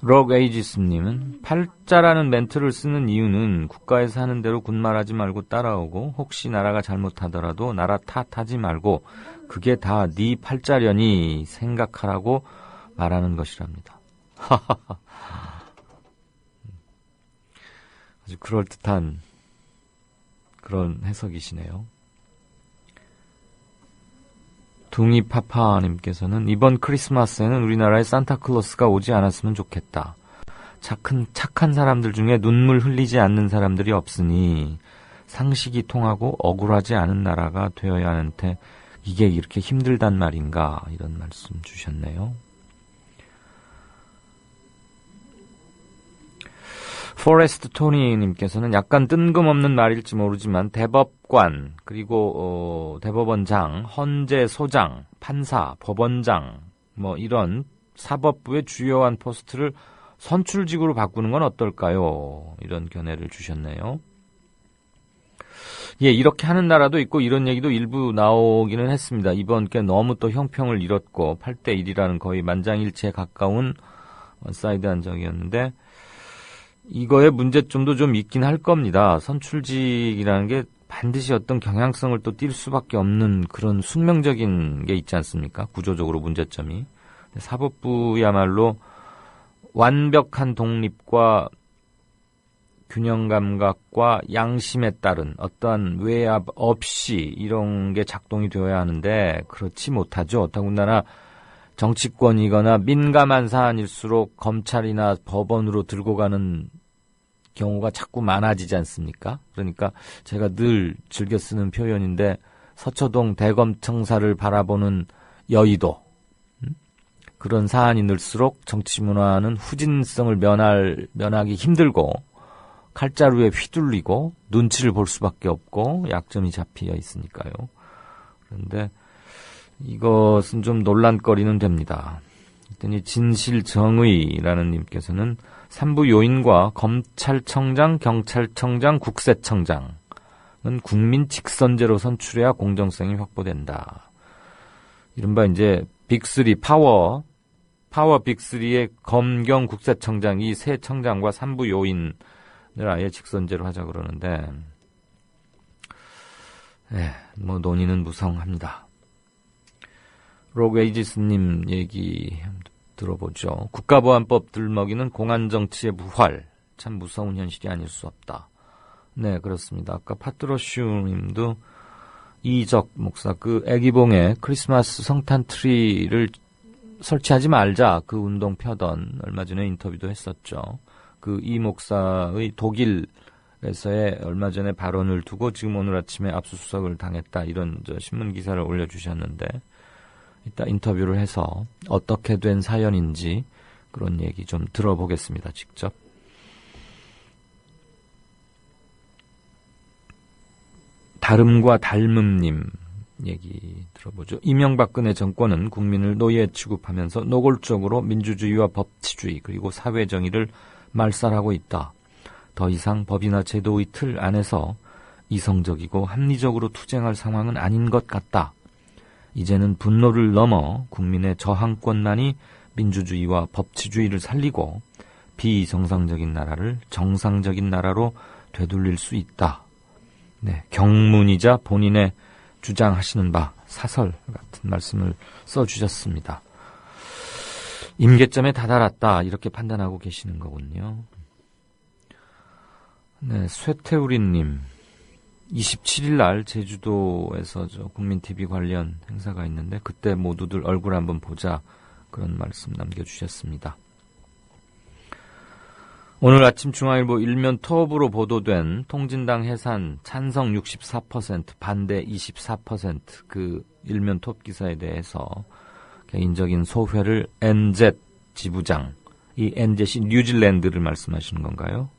록 에이지스님은 팔자라는 멘트를 쓰는 이유는 국가에서 하는 대로 군말하지 말고 따라오고 혹시 나라가 잘못하더라도 나라 탓하지 말고 그게 다 네 팔자려니 생각하라고 말하는 것이랍니다. 아주 그럴듯한 그런 해석이시네요. 둥이파파님께서는 이번 크리스마스에는 우리나라에 산타클로스가 오지 않았으면 좋겠다. 착한 사람들 중에 눈물 흘리지 않는 사람들이 없으니 상식이 통하고 억울하지 않은 나라가 되어야 하는데 이게 이렇게 힘들단 말인가 이런 말씀 주셨네요. 포레스트 토니님께서는 약간 뜬금없는 말일지 모르지만 대법관 그리고 대법원장, 헌재소장, 판사, 법원장 이런 사법부의 주요한 포스트를 선출직으로 바꾸는 건 어떨까요? 이런 견해를 주셨네요. 예, 이렇게 하는 나라도 있고 이런 얘기도 일부 나오기는 했습니다. 이번 게 너무 또 형평을 잃었고 8대1이라는 거의 만장일치에 가까운 원사이드한 적이었는데 이거의 문제점도 좀 있긴 할 겁니다. 선출직이라는 게 반드시 어떤 경향성을 또 띌 수밖에 없는 그런 숙명적인 게 있지 않습니까? 구조적으로 문제점이. 사법부야말로 완벽한 독립과 균형 감각과 양심에 따른 어떠한 외압 없이 이런 게 작동이 되어야 하는데 그렇지 못하죠. 더군다나 정치권이거나 민감한 사안일수록 검찰이나 법원으로 들고 가는 경우가 자꾸 많아지지 않습니까? 그러니까 제가 늘 즐겨 쓰는 표현인데 서초동 대검청사를 바라보는 여의도 그런 사안이 늘수록 정치문화는 후진성을 면하기 힘들고 칼자루에 휘둘리고 눈치를 볼 수밖에 없고 약점이 잡혀 있으니까요. 그런데 이것은 좀 논란거리는 됩니다. 그랬더니 진실정의라는 님께서는 3부 요인과 검찰청장, 경찰청장, 국세청장은 국민 직선제로 선출해야 공정성이 확보된다. 이른바 이제 빅3 파워 빅3의 검경 국세청장 이 세 청장과 3부 요인을 아예 직선제로 하자 그러는데 논의는 무성합니다. 로게이지스님 얘기 들어보죠. 국가보안법 들먹이는 공안정치의 부활. 참 무서운 현실이 아닐 수 없다. 네, 그렇습니다. 아까 파트로슈님도 이적 목사, 그 애기봉에 크리스마스 성탄 트리를 설치하지 말자, 그 운동 펴던 얼마 전에 인터뷰도 했었죠. 그 이 목사의 독일에서의 얼마 전에 발언을 두고 지금 오늘 아침에 압수수색을 당했다, 이런 신문 기사를 올려주셨는데, 이따 인터뷰를 해서 어떻게 된 사연인지 그런 얘기 좀 들어보겠습니다, 직접. 다름과 닮음님 얘기 들어보죠. 이명박근혜 정권은 국민을 노예 취급하면서 노골적으로 민주주의와 법치주의 그리고 사회정의를 말살하고 있다. 더 이상 법이나 제도의 틀 안에서 이성적이고 합리적으로 투쟁할 상황은 아닌 것 같다. 이제는 분노를 넘어 국민의 저항권만이 민주주의와 법치주의를 살리고 비정상적인 나라를 정상적인 나라로 되돌릴 수 있다. 네, 경문이자 본인의 주장하시는 바 사설 같은 말씀을 써주셨습니다. 임계점에 다다랐다, 이렇게 판단하고 계시는 거군요. 네, 쇠태우리님, 27일 날 제주도에서 국민TV 관련 행사가 있는데 그때 모두들 얼굴 한번 보자, 그런 말씀 남겨주셨습니다. 오늘 아침 중앙일보 일면 톱으로 보도된 통진당 해산 찬성 64%, 반대 24%, 그 일면 톱 기사에 대해서 개인적인 소회를 NZ 지부장, 이 NZ이 뉴질랜드를 말씀하시는 건가요?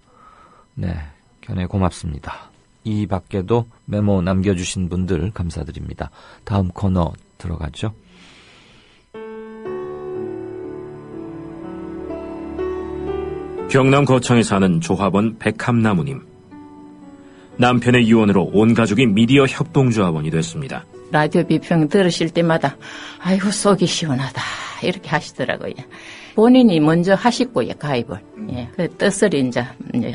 네, 견해 고맙습니다. 이 밖에도 메모 남겨주신 분들 감사드립니다. 다음 코너 들어가죠. 경남 거창에 사는 조합원 백함나무님. 남편의 유언으로 온 가족이 미디어 협동조합원이 됐습니다. 라디오 비평 들으실 때마다 아이고 속이 시원하다 이렇게 하시더라고요. 본인이 먼저 하시고요, 가입을. 예, 그 뜻을 이제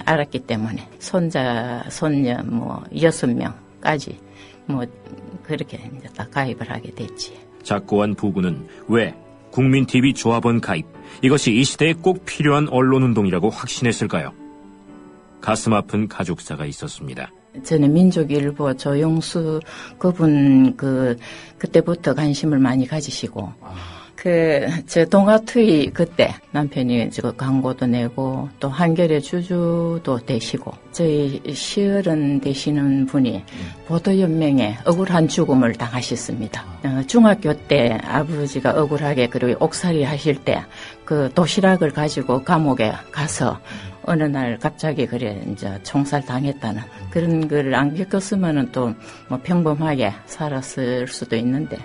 알았기 때문에 손자, 손녀 6명까지 그렇게 이제 다 가입을 하게 됐지. 작고한 부부는 왜 국민TV 조합원 가입, 이것이 이 시대에 꼭 필요한 언론운동이라고 확신했을까요? 가슴 아픈 가족사가 있었습니다. 저는 민족일보 조용수 그분 그때부터 관심을 많이 가지시고 저 동아투이 그때 남편이 광고도 내고 또 한겨레 주주도 되시고 저희 시어른 되시는 분이 보도연맹에 억울한 죽음을 당하셨습니다. 중학교 때 아버지가 억울하게 그리고 옥살이 하실 때 그 도시락을 가지고 감옥에 가서 어느 날 갑자기 그래 이제 총살 당했다는 그런 걸 안 겪었으면은 또 평범하게 살았을 수도 있는데.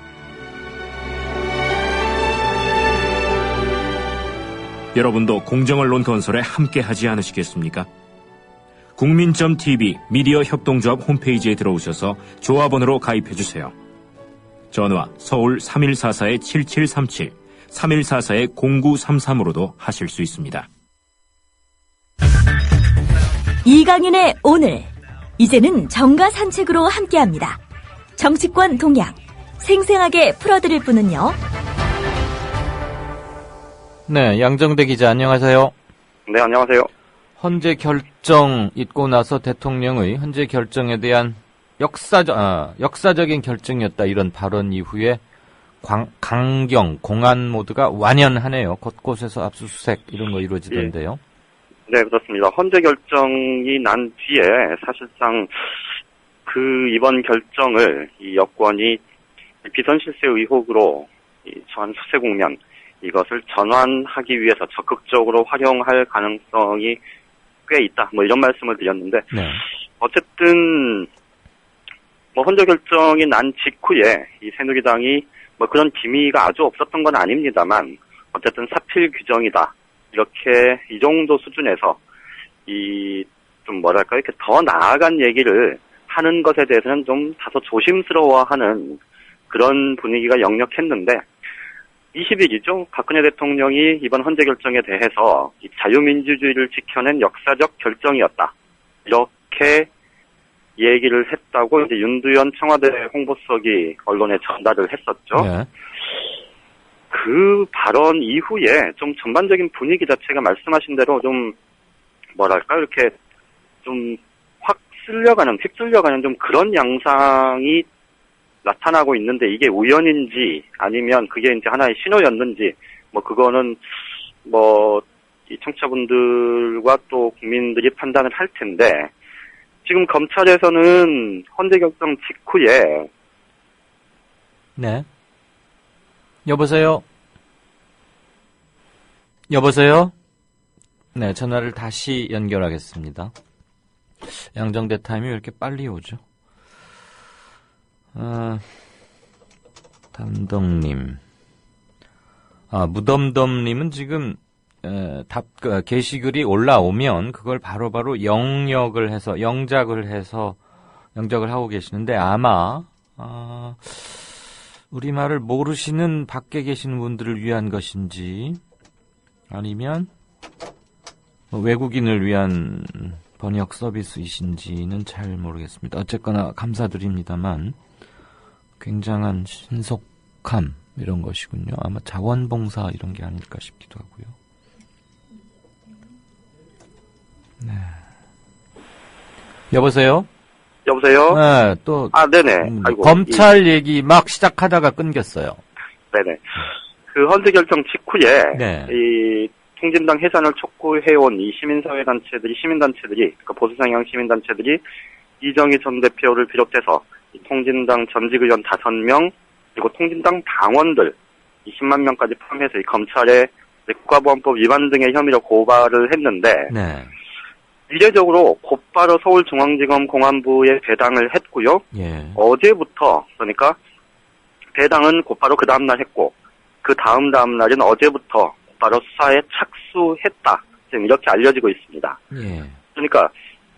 여러분도 공정언론 건설에 함께하지 않으시겠습니까? 국민.tv 미디어 협동조합 홈페이지에 들어오셔서 조합원으로 가입해주세요. 전화 서울 3144-7737, 3144-0933으로도 하실 수 있습니다. 이강윤의 오늘, 이제는 정가 산책으로 함께합니다. 정치권 동향, 생생하게 풀어드릴 분은요. 네, 양정대 기자 안녕하세요. 네, 안녕하세요. 헌재 결정 있고 나서 대통령의 헌재 결정에 대한 역사적인 결정이었다, 이런 발언 이후에 강경, 공안 모드가 완연하네요. 곳곳에서 압수수색 이런 거 이루어지던데요. 네, 그렇습니다. 헌재 결정이 난 뒤에 사실상 이번 결정을 이 여권이 비선 실세 의혹으로 전 수세 국면 이것을 전환하기 위해서 적극적으로 활용할 가능성이 꽤 있다. 이런 말씀을 드렸는데, 네. 어쨌든 헌재 결정이 난 직후에 이 새누리당이 그런 기미가 아주 없었던 건 아닙니다만, 어쨌든 사필 규정이다. 이렇게 이 정도 수준에서 이렇게 더 나아간 얘기를 하는 것에 대해서는 좀 다소 조심스러워하는 그런 분위기가 역력했는데, 20일이죠. 박근혜 대통령이 이번 헌재 결정에 대해서 이 자유민주주의를 지켜낸 역사적 결정이었다. 이렇게 얘기를 했다고 이제 윤두현 청와대 홍보석이 언론에 전달을 했었죠. 네. 그 발언 이후에 좀 전반적인 분위기 자체가 말씀하신 대로 좀 이렇게 좀 휩쓸려가는 좀 그런 양상이 나타나고 있는데 이게 우연인지 아니면 그게 이제 하나의 신호였는지 뭐 그거는 뭐 이 청취자분들과 또 국민들이 판단을 할 텐데 지금 검찰에서는 헌재 결정 직후에 네. 여보세요? 여보세요? 네, 전화를 다시 연결하겠습니다. 양정대 타임이 왜 이렇게 빨리 오죠? 담덕님. 무덤덤님은 지금, 게시글이 올라오면 그걸 바로바로 영작을 하고 계시는데 아마, 우리말을 모르시는 밖에 계시는 분들을 위한 것인지, 아니면, 외국인을 위한 번역 서비스이신지는 잘 모르겠습니다. 어쨌거나 감사드립니다만 굉장한 신속함 이런 것이군요. 아마 자원봉사 이런 게 아닐까 싶기도 하고요. 네. 여보세요? 여보세요? 네, 또 네네. 아이고, 검찰 얘기 막 시작하다가 끊겼어요. 네네. 그 헌재 결정 직후에 네. 이 통진당 해산을 촉구해온 이 시민단체들이, 그러니까 보수성향 시민단체들이 이정희 전 대표를 비롯해서 이 통진당 전직 의원 5명, 그리고 통진당 당원들 20만 명까지 포함해서 이 검찰에 국가보안법 위반 등의 혐의로 고발을 했는데, 네. 이례적으로 곧바로 서울중앙지검 공안부에 배당을 했고요. 예. 어제부터, 그러니까 배당은 곧바로 그 다음날 했고, 그 다음날인 어제부터 바로 수사에 착수했다. 지금 이렇게 알려지고 있습니다. 예. 그러니까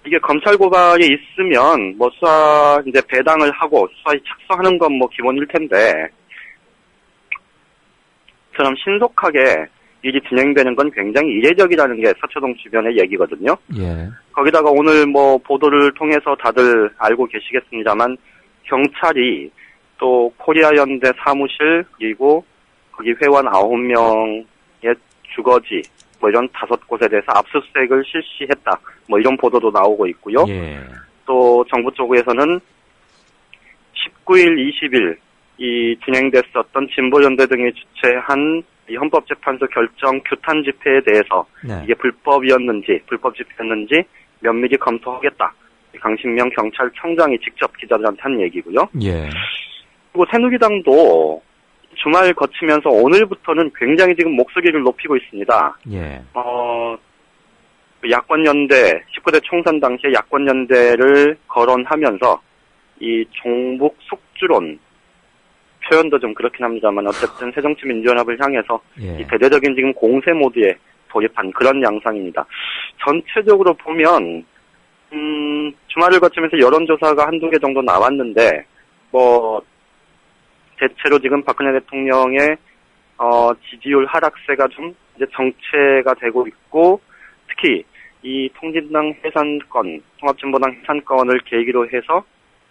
이게 검찰 고발이 있으면 뭐 수사 이제 배당을 하고 수사에 착수하는 건 뭐 기본일 텐데, 처럼 신속하게 일이 진행되는 건 굉장히 이례적이라는 게 서초동 주변의 얘기거든요. 예. 거기다가 오늘 뭐 보도를 통해서 다들 알고 계시겠습니다만 경찰이 또 코리아연대 사무실 그리고 거기 회원 9명의 주거지 뭐 이런 5곳에 대해서 압수수색을 실시했다. 뭐 이런 보도도 나오고 있고요. 예. 또 정부 쪽에서는 19일, 20일 이 진행됐었던 진보연대 등이 주최한 이 헌법재판소 결정 규탄 집회에 대해서 네. 이게 불법 집회였는지 면밀히 검토하겠다. 강신명 경찰청장이 직접 기자들한테 한 얘기고요. 예. 그리고 새누리당도 주말 거치면서 오늘부터는 굉장히 지금 목소리를 높이고 있습니다. 예. 야권연대, 19대 총선 당시에 야권연대를 거론하면서 이 종북 속주론, 표현도 좀 그렇긴 합니다만 어쨌든 새정치민주연합을 향해서 예. 이 대대적인 지금 공세 모드에 돌입한 그런 양상입니다. 전체적으로 보면 주말을 거치면서 여론조사가 한두 개 정도 나왔는데 뭐 대체로 지금 박근혜 대통령의 지지율 하락세가 좀 이제 정체가 되고 있고, 특히 이 통진당 해산건, 통합진보당 해산건을 계기로 해서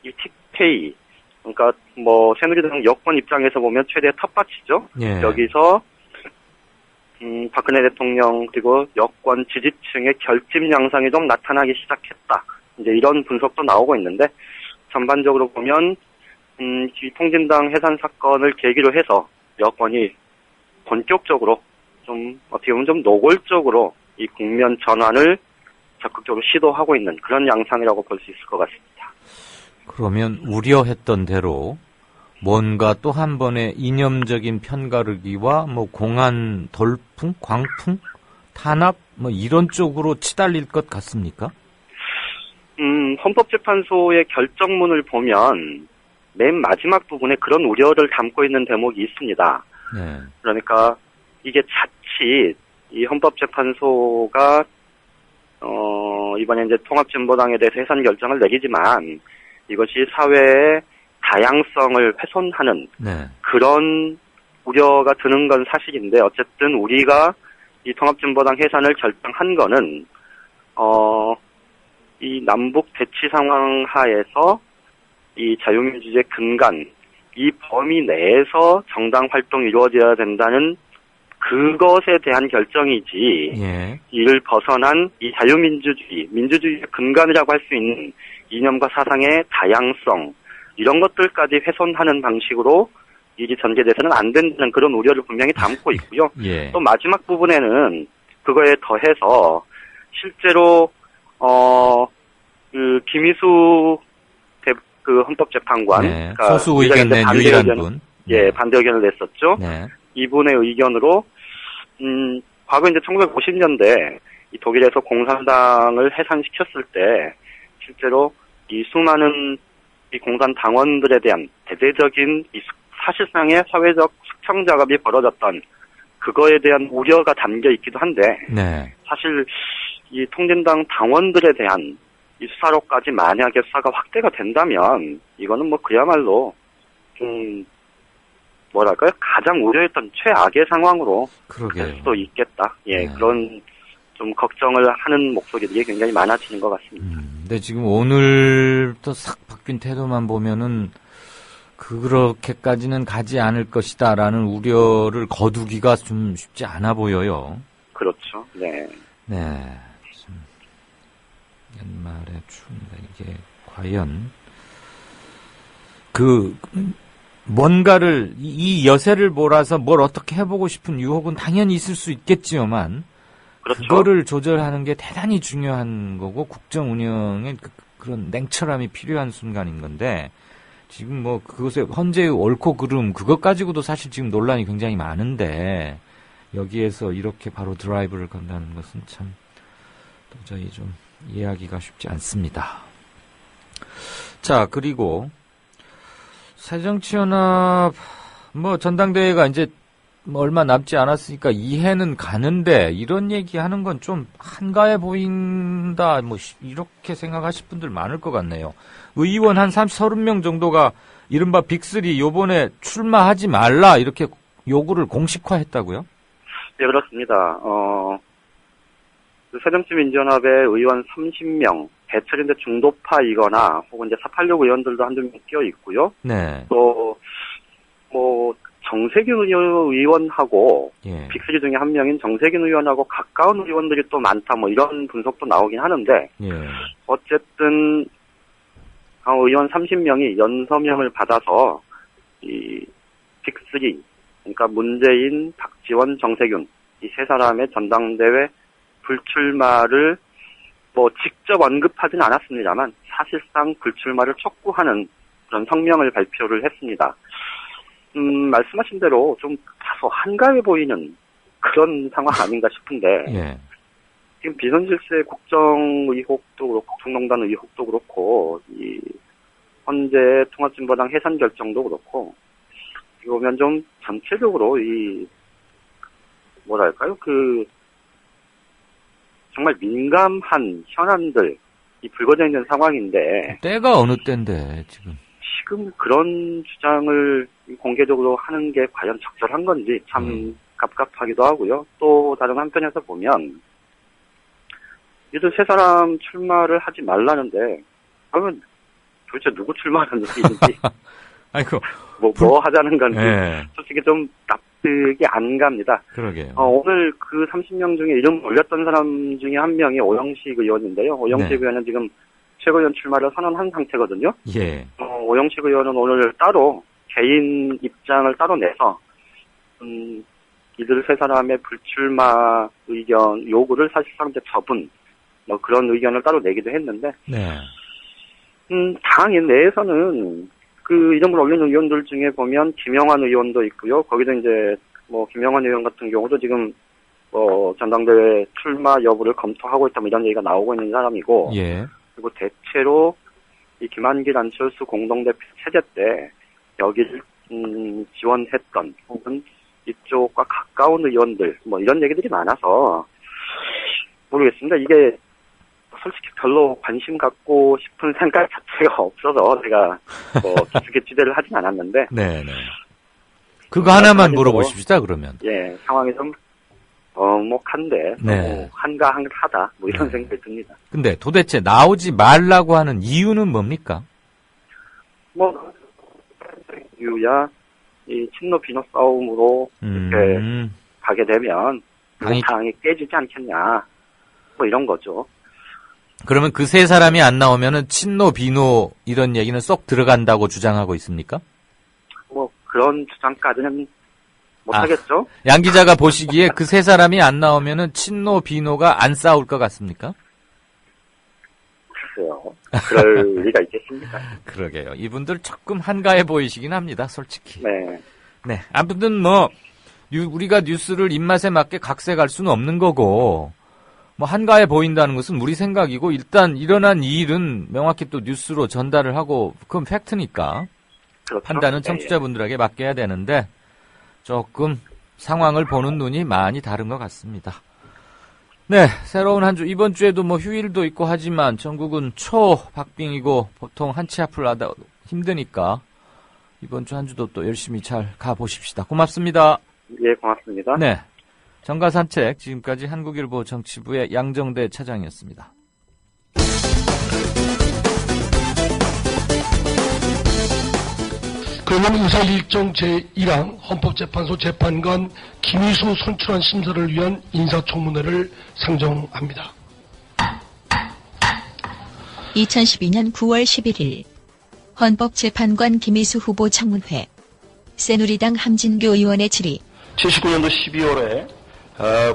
이 틱페이, 그러니까 뭐 새누리당 여권 입장에서 보면 최대 텃밭이죠. 예. 여기서 박근혜 대통령 그리고 여권 지지층의 결집 양상이 좀 나타나기 시작했다. 이제 이런 분석도 나오고 있는데, 전반적으로 보면 이 통진당 해산 사건을 계기로 해서 여권이 본격적으로 좀 어떻게 보면 좀 노골적으로 이 국면 전환을 적극적으로 시도하고 있는 그런 양상이라고 볼 수 있을 것 같습니다. 그러면 우려했던 대로 뭔가 또 한 번의 이념적인 편가르기와 뭐 공안 돌풍, 광풍, 탄압 뭐 이런 쪽으로 치달릴 것 같습니까? 헌법재판소의 결정문을 보면 맨 마지막 부분에 그런 우려를 담고 있는 대목이 있습니다. 네. 그러니까 이게 자칫 이 헌법재판소가 이번에 이제 통합진보당에 대해서 해산 결정을 내리지만 이것이 사회의 다양성을 훼손하는 네. 그런 우려가 드는 건 사실인데, 어쨌든 우리가 이 통합진보당 해산을 결정한 거는 이 남북 대치 상황 하에서 이 자유민주주의의 근간, 이 범위 내에서 정당 활동이 이루어져야 된다는 그것에 대한 결정이지, 예. 이를 벗어난 이 자유민주주의, 민주주의의 근간이라고 할 수 있는 이념과 사상의 다양성, 이런 것들까지 훼손하는 방식으로 일이 전개돼서는 안 된다는 그런 우려를 분명히 담고 있고요. 예. 또 마지막 부분에는 그거에 더해서 실제로 그 김희수 그 헌법재판관, 네. 소수 의견 낸 유일한 분, 예, 반대 의견을 냈었죠. 네. 이분의 의견으로 과거 이제 1950년대 이 독일에서 공산당을 해산시켰을 때 실제로 이 수많은 이 공산 당원들에 대한 대대적인 이 사실상의 사회적 숙청 작업이 벌어졌던 그거에 대한 우려가 담겨 있기도 한데 네. 사실 이 통진당 당원들에 대한 이 수사로까지 만약에 수사가 확대가 된다면 이거는 뭐 그야말로 좀 뭐랄까요? 가장 우려했던 최악의 상황으로 갈 수도 있겠다. 예, 네. 그런 좀 걱정을 하는 목소리들이 굉장히 많아지는 것 같습니다. 근데 지금 오늘부터 싹 바뀐 태도만 보면은 그렇게까지는 가지 않을 것이다라는 우려를 거두기가 좀 쉽지 않아 보여요. 그렇죠. 네. 네. 좀 연말에 추운데 이게 과연 뭔가를 이 여세를 몰아서 뭘 어떻게 해보고 싶은 유혹은 당연히 있을 수 있겠지만 그렇죠. 그거를 조절하는 게 대단히 중요한 거고 국정 운영에 그런 냉철함이 필요한 순간인 건데 지금 뭐 그것의 헌재의 옳고 그름 그것 가지고도 사실 지금 논란이 굉장히 많은데 여기에서 이렇게 바로 드라이브를 건다는 것은 참 도저히 좀 이해하기가 쉽지 않습니다. 자, 그리고 새정치연합 뭐 전당대회가 이제 얼마 남지 않았으니까 이해는 가는데 이런 얘기하는 건 좀 한가해 보인다 뭐 이렇게 생각하실 분들 많을 것 같네요. 의원 한 30명 정도가 이른바 빅3 요번에 출마하지 말라 이렇게 요구를 공식화했다고요? 네, 그렇습니다. 새정치민주연합의 의원 30명, 대체로 이제 중도파이거나 혹은 이제 486 의원들도 한두 명 끼어 있고요. 네. 또, 정세균 의원하고, 예. 빅3 중에 한 명인 정세균 의원하고 가까운 의원들이 또 많다, 뭐 이런 분석도 나오긴 하는데, 예. 어쨌든, 의원 30명이 연서명을 받아서, 이, 빅3, 그러니까 문재인, 박지원, 정세균, 이 세 사람의 전당대회 불출마를 뭐 직접 언급하진 않았습니다만 사실상 불출마를 촉구하는 그런 성명을 발표를 했습니다. 말씀하신 대로 좀 다소 한가해 보이는 그런 상황 아닌가 싶은데 예. 지금 비선실세 국정 의혹도 그렇고 국정농단 의혹도 그렇고 이 헌재 통합진보당 해산 결정도 그렇고 이거 보면 좀 전체적으로 이 뭐랄까요 정말 민감한 현안들 이 불거져 있는 상황인데 때가 어느 때인데 지금 그런 주장을 공개적으로 하는 게 과연 적절한 건지 참 갑갑하기도 하고요. 또 다른 한편에서 보면 이들 세 사람 출마를 하지 말라는데 그러면 도대체 누구 출마하는 얘기인지 아이고 뭐 하자는 건지 예. 솔직히 좀 납득이 안 갑니다. 그러게요. 오늘 그 30명 중에 이름 올렸던 사람 중에 한 명이 오영식 의원인데요. 오영식 네. 의원은 지금 최고위원 출마를 선언한 상태거든요. 예. 오영식 의원은 오늘 따로 개인 입장을 따로 내서 이들 세 사람의 불출마 의견 요구를 사실상 이제 접은 뭐 그런 의견을 따로 내기도 했는데 네. 당 내에서는 그 이름을 올리는 의원들 중에 보면 김영환 의원도 있고요. 거기도 이제 뭐 김영환 의원 같은 경우도 지금 전당대회 출마 여부를 검토하고 있다 뭐 이런 얘기가 나오고 있는 사람이고. 예. 그리고 대체로 이 김한길 안철수 공동대표 체제 때 여기를 지원했던 혹은 이쪽과 가까운 의원들 뭐 이런 얘기들이 많아서 모르겠습니다. 이게 솔직히 별로 관심 갖고 싶은 생각 자체가 없어서 제가 깊게 취재를 하진 않았는데. 네네. 그거 하나만 물어보십시다 그러면. 예, 상황이 좀 먹한데 네. 한가하다 뭐 이런 생각이 듭니다. 근데 도대체 나오지 말라고 하는 이유는 뭡니까? 이유야 이 친노 비노 싸움으로 이렇게 가게 되면 당이 깨지지 않겠냐 뭐 이런 거죠. 그러면 그 세 사람이 안 나오면은 친노, 비노 이런 얘기는 쏙 들어간다고 주장하고 있습니까? 뭐 그런 주장까지는 못하겠죠. 양 기자가 보시기에 그 세 사람이 안 나오면은 친노, 비노가 안 싸울 것 같습니까? 글쎄요. 그럴 리가 있겠습니까? 그러게요. 이분들 조금 한가해 보이시긴 합니다, 솔직히. 네. 네. 아무튼 뭐 우리가 뉴스를 입맛에 맞게 각색할 수는 없는 거고, 뭐 한가해 보인다는 것은 우리 생각이고, 일단 일어난 이 일은 명확히 또 뉴스로 전달을 하고, 그건 팩트니까 그렇죠. 판단은 청취자분들에게 맡겨야 되는데 조금 상황을 보는 눈이 많이 다른 것 같습니다. 네, 새로운 한 주, 이번 주에도 뭐 휴일도 있고 하지만 전국은 초박빙이고 보통 한치 앞을 하다 힘드니까 이번 주 한 주도 또 열심히 잘 가보십시다. 고맙습니다. 예, 고맙습니다. 네, 정가산책 지금까지 한국일보 정치부의 양정대 차장이었습니다. 그러면 의사일정 제1항 헌법재판소 재판관 김희수 손출한 심사를 위한 인사청문회를 상정합니다. 2012년 9월 11일 헌법재판관 김희수 후보 청문회. 새누리당 함진교 의원의 질의. 79년도 12월에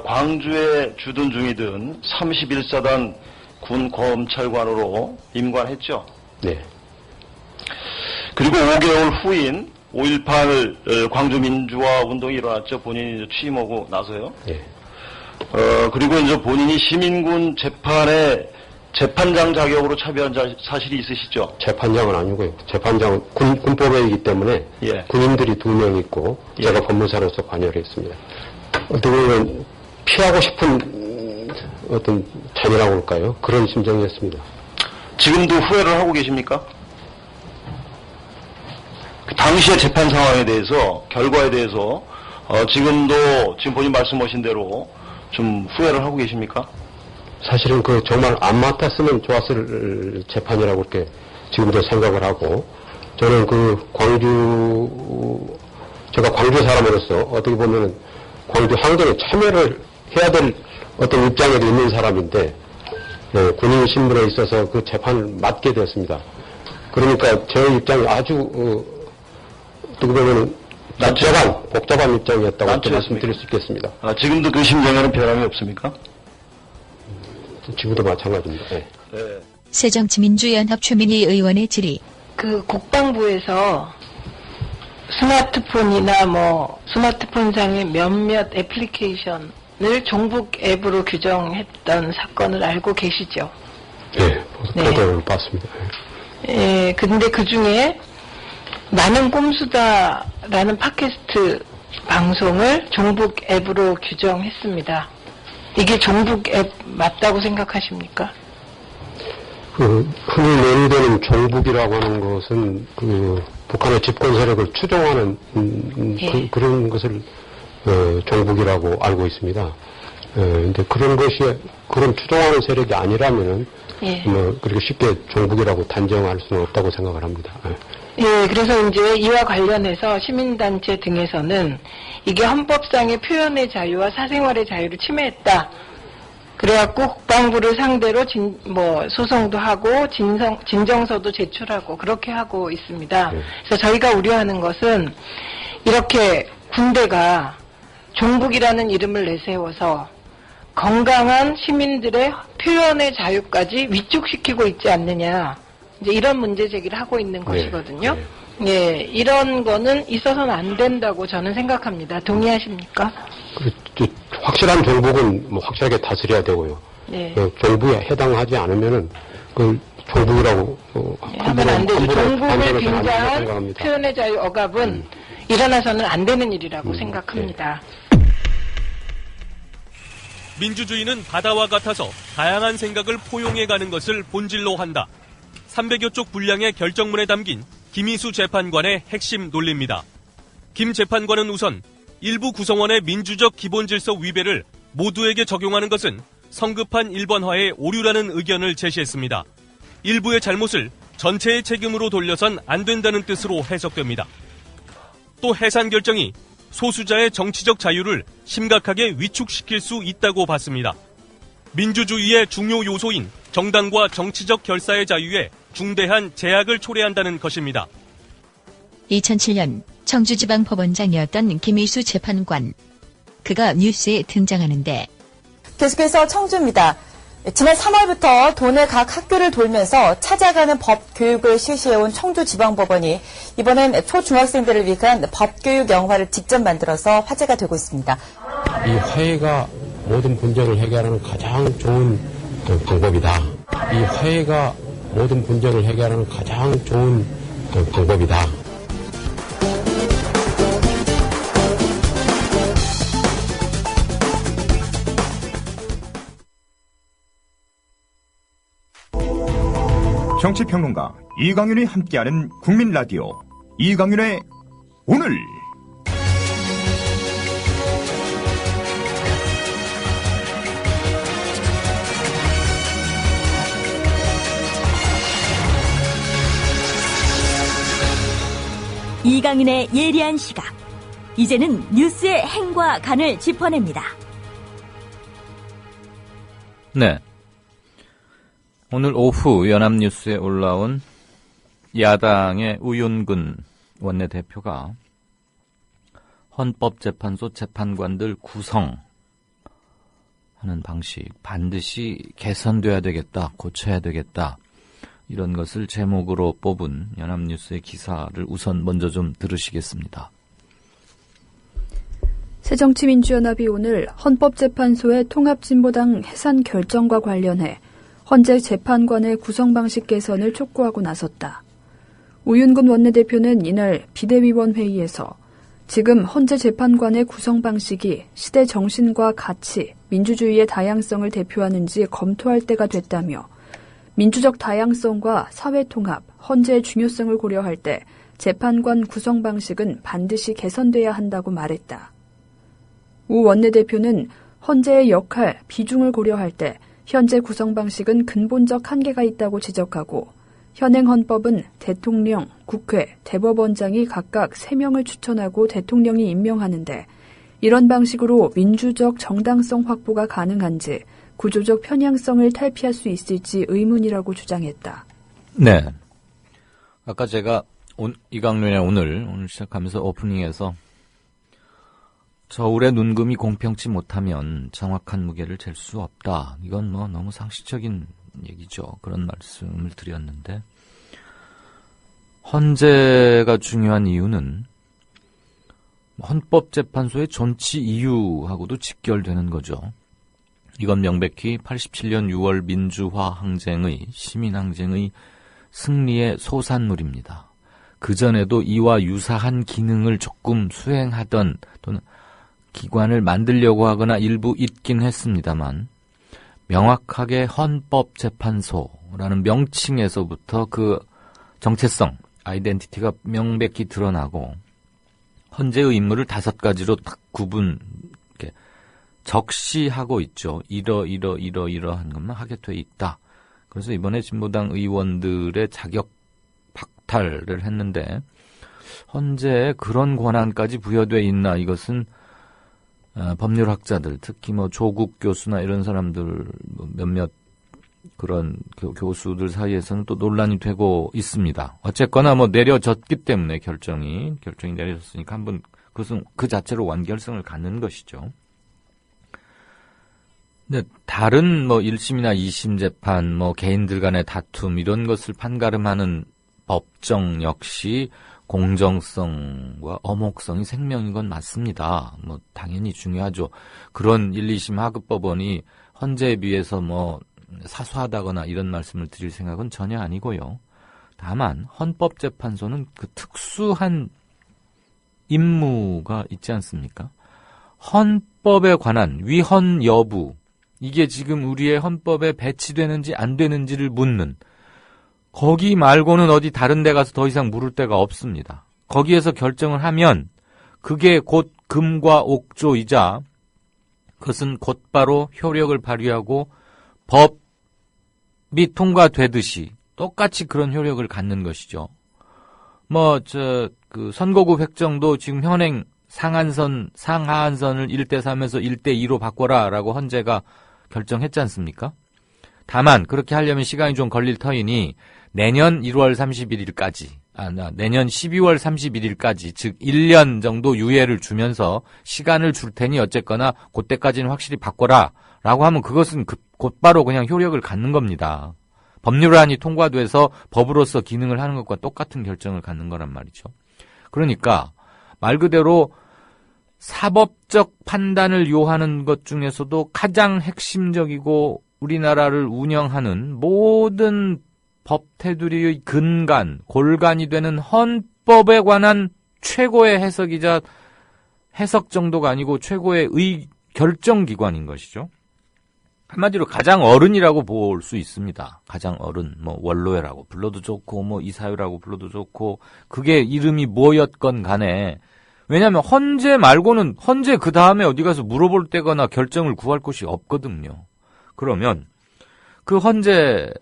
광주에 주둔 중이던 31사단 군 검찰관으로 임관했죠. 네. 그리고 5개월 후인 5.18 광주 민주화 운동이 일어났죠. 본인이 취임하고 나서요. 네. 그리고 이제 본인이 시민군 재판에 재판장 자격으로 참여한 사실이 있으시죠? 재판장은 아니고요. 재판장은 군법에이기 때문에 예. 군인들이 2명 있고 제가 법무사로서 관여를 했습니다. 어떻게 보면 피하고 싶은 어떤 자녀라고 할까요? 그런 심정이었습니다. 지금도 후회를 하고 계십니까? 그 당시의 재판 상황에 대해서, 결과에 대해서 지금도 지금 본인 말씀하신 대로 좀 후회를 하고 계십니까? 사실은 그 정말 안 맡았으면 좋았을 재판이라고 이렇게 지금도 생각을 하고, 저는 제가 광주 사람으로서 어떻게 보면 광주 항쟁에 참여를 해야 될 어떤 입장에도 있는 사람인데, 군인 신분에 있어서 그 재판을 맡게 되었습니다. 그러니까 제 입장이 아주 어떻게 보면 복잡한 입장이었다고 말씀드릴 수 있겠습니다. 지금도 그 심정에는 변함이 없습니까? 지금도 마찬가지입니다. 네. 네. 새정치민주연합 최민희 의원의 질의. 그 국방부에서 스마트폰이나 스마트폰상의 몇몇 애플리케이션을 종북 앱으로 규정했던 사건을 알고 계시죠? 네, 보도를 봤습니다. 예, 근데 그 중에 나는 꼼수다라는 팟캐스트 방송을 종북 앱으로 규정했습니다. 이게 종북 앱 맞다고 생각하십니까? 흔히 논의되는 종북이라고 하는 것은 북한의 집권 세력을 추종하는 그런 것을 종북이라고 알고 있습니다. 근데 그런 추종하는 세력이 아니라면은 그렇게 쉽게 종북이라고 단정할 수는 없다고 생각을 합니다. 예, 그래서 이제 이와 관련해서 시민단체 등에서는 이게 헌법상의 표현의 자유와 사생활의 자유를 침해했다. 그래갖고 국방부를 상대로 소송도 하고 진정서도 제출하고 그렇게 하고 있습니다. 그래서 저희가 우려하는 것은 이렇게 군대가 종북이라는 이름을 내세워서 건강한 시민들의 표현의 자유까지 위축시키고 있지 않느냐. 이제 이런 문제 제기를 하고 있는 것이거든요. 예, 이런 거는 있어서는 안 된다고 저는 생각합니다. 동의하십니까? 확실한 종북은 확실하게 다스려야 되고요. 네. 종북에 해당하지 않으면은 종북이라고 하면 안 되죠. 종북을 빙자한 표현의 자유 억압은 일어나서는 안 되는 일이라고 생각합니다. 민주주의는 바다와 같아서 다양한 생각을 포용해가는 것을 본질로 한다. 300여 쪽 분량의 결정문에 담긴 김희수 재판관의 핵심 논리입니다. 김 재판관은 우선 일부 구성원의 민주적 기본질서 위배를 모두에게 적용하는 것은 성급한 일본화의 오류라는 의견을 제시했습니다. 일부의 잘못을 전체의 책임으로 돌려선 안 된다는 뜻으로 해석됩니다. 또 해산 결정이 소수자의 정치적 자유를 심각하게 위축시킬 수 있다고 봤습니다. 민주주의의 중요 요소인 정당과 정치적 결사의 자유에 중대한 제약을 초래한다는 것입니다. 2007년 청주지방법원장이었던 김희수 재판관. 그가 뉴스에 등장하는데 계속해서 청주입니다. 지난 3월부터 도내 각 학교를 돌면서 찾아가는 법 교육을 실시해온 청주지방법원이 이번엔 초중학생들을 위한 법교육 영화를 직접 만들어서 화제가 되고 있습니다. 이 화해가 모든 분쟁을 해결하는 가장 좋은 방법이다. 이 화해가 모든 분쟁을 해결하는 가장 좋은 방법이다. 정치평론가 이강윤이 함께하는 국민라디오 이강윤의 오늘. 이강윤의 예리한 시각. 이제는 뉴스의 행과 간을 짚어냅니다. 네. 오늘 오후 연합뉴스에 올라온 야당의 우윤근 원내대표가 헌법재판소 재판관들 구성하는 방식 반드시 개선돼야 되겠다, 고쳐야 되겠다, 이런 것을 제목으로 뽑은 연합뉴스의 기사를 우선 먼저 좀 들으시겠습니다. 새정치민주연합이 오늘 헌법재판소의 통합진보당 해산 결정과 관련해 헌재 재판관의 구성 방식 개선을 촉구하고 나섰다. 우윤근 원내대표는 이날 비대위원 회의에서 지금 헌재 재판관의 구성 방식이 시대 정신과 가치, 민주주의의 다양성을 대표하는지 검토할 때가 됐다며 민주적 다양성과 사회통합, 헌재의 중요성을 고려할 때 재판관 구성 방식은 반드시 개선돼야 한다고 말했다. 우 원내대표는 헌재의 역할, 비중을 고려할 때 현재 구성 방식은 근본적 한계가 있다고 지적하고 현행 헌법은 대통령, 국회, 대법원장이 각각 3명을 추천하고 대통령이 임명하는데 이런 방식으로 민주적 정당성 확보가 가능한지 구조적 편향성을 탈피할 수 있을지 의문이라고 주장했다. 네. 아까 제가 이강윤의 오늘 시작하면서 오프닝에서 저울의 눈금이 공평치 못하면 정확한 무게를 잴 수 없다. 이건 너무 상식적인 얘기죠. 그런 말씀을 드렸는데 헌재가 중요한 이유는 헌법재판소의 존치 이유하고도 직결되는 거죠. 이건 명백히 87년 6월 민주화 항쟁의 시민항쟁의 승리의 소산물입니다. 그전에도 이와 유사한 기능을 조금 수행하던 또는 기관을 만들려고 하거나 일부 있긴 했습니다만 명확하게 헌법재판소라는 명칭에서부터 그 정체성, 아이덴티티가 명백히 드러나고 헌재의 임무를 5가지로 딱 구분, 이렇게 적시하고 있죠. 이러한 것만 하게 돼 있다. 그래서 이번에 진보당 의원들의 자격 박탈을 했는데 헌재에 그런 권한까지 부여돼 있나, 이것은 법률학자들, 특히 조국 교수나 이런 사람들 몇몇 그런 교수들 사이에서는 또 논란이 되고 있습니다. 어쨌거나 내려졌기 때문에 결정이 내려졌으니까 한번 그것은 그 자체로 완결성을 갖는 것이죠. 근데 다른 1심이나 2심 재판, 개인들 간의 다툼 이런 것을 판가름하는 법정 역시 공정성과 엄혹성이 생명인 건 맞습니다. 당연히 중요하죠. 그런 1, 2심 하급법원이 헌재에 비해서 사소하다거나 이런 말씀을 드릴 생각은 전혀 아니고요. 다만 헌법재판소는 그 특수한 임무가 있지 않습니까? 헌법에 관한 위헌 여부, 이게 지금 우리의 헌법에 배치되는지 안 되는지를 묻는, 거기 말고는 어디 다른 데 가서 더 이상 물을 데가 없습니다. 거기에서 결정을 하면 그게 곧 금과 옥조이자 그것은 곧바로 효력을 발휘하고 법이 통과되듯이 똑같이 그런 효력을 갖는 것이죠. 선거구 획정도 지금 현행 상하한선을 1대3에서 1대2로 바꿔라라고 헌재가 결정했지 않습니까? 다만 그렇게 하려면 시간이 좀 걸릴 터이니 내년 1월 31일까지 내년 12월 31일까지 즉 1년 정도 유예를 주면서 시간을 줄 테니 어쨌거나 그때까지는 확실히 바꿔라 라고 하면 그것은 곧바로 그냥 효력을 갖는 겁니다. 법률안이 통과돼서 법으로서 기능을 하는 것과 똑같은 결정을 갖는 거란 말이죠. 그러니까 말 그대로 사법적 판단을 요하는 것 중에서도 가장 핵심적이고 우리나라를 운영하는 모든 법 테두리의 근간, 골간이 되는 헌법에 관한 최고의 해석이자 해석 정도가 아니고 최고의 결정기관인 것이죠. 한마디로 가장 어른이라고 볼 수 있습니다. 가장 어른, 원로회라고 불러도 좋고, 이사회라고 불러도 좋고, 그게 이름이 뭐였건 간에, 왜냐하면 헌재 말고는 헌재 그 다음에 어디 가서 물어볼 때거나 결정을 구할 곳이 없거든요. 그러면 그 헌재는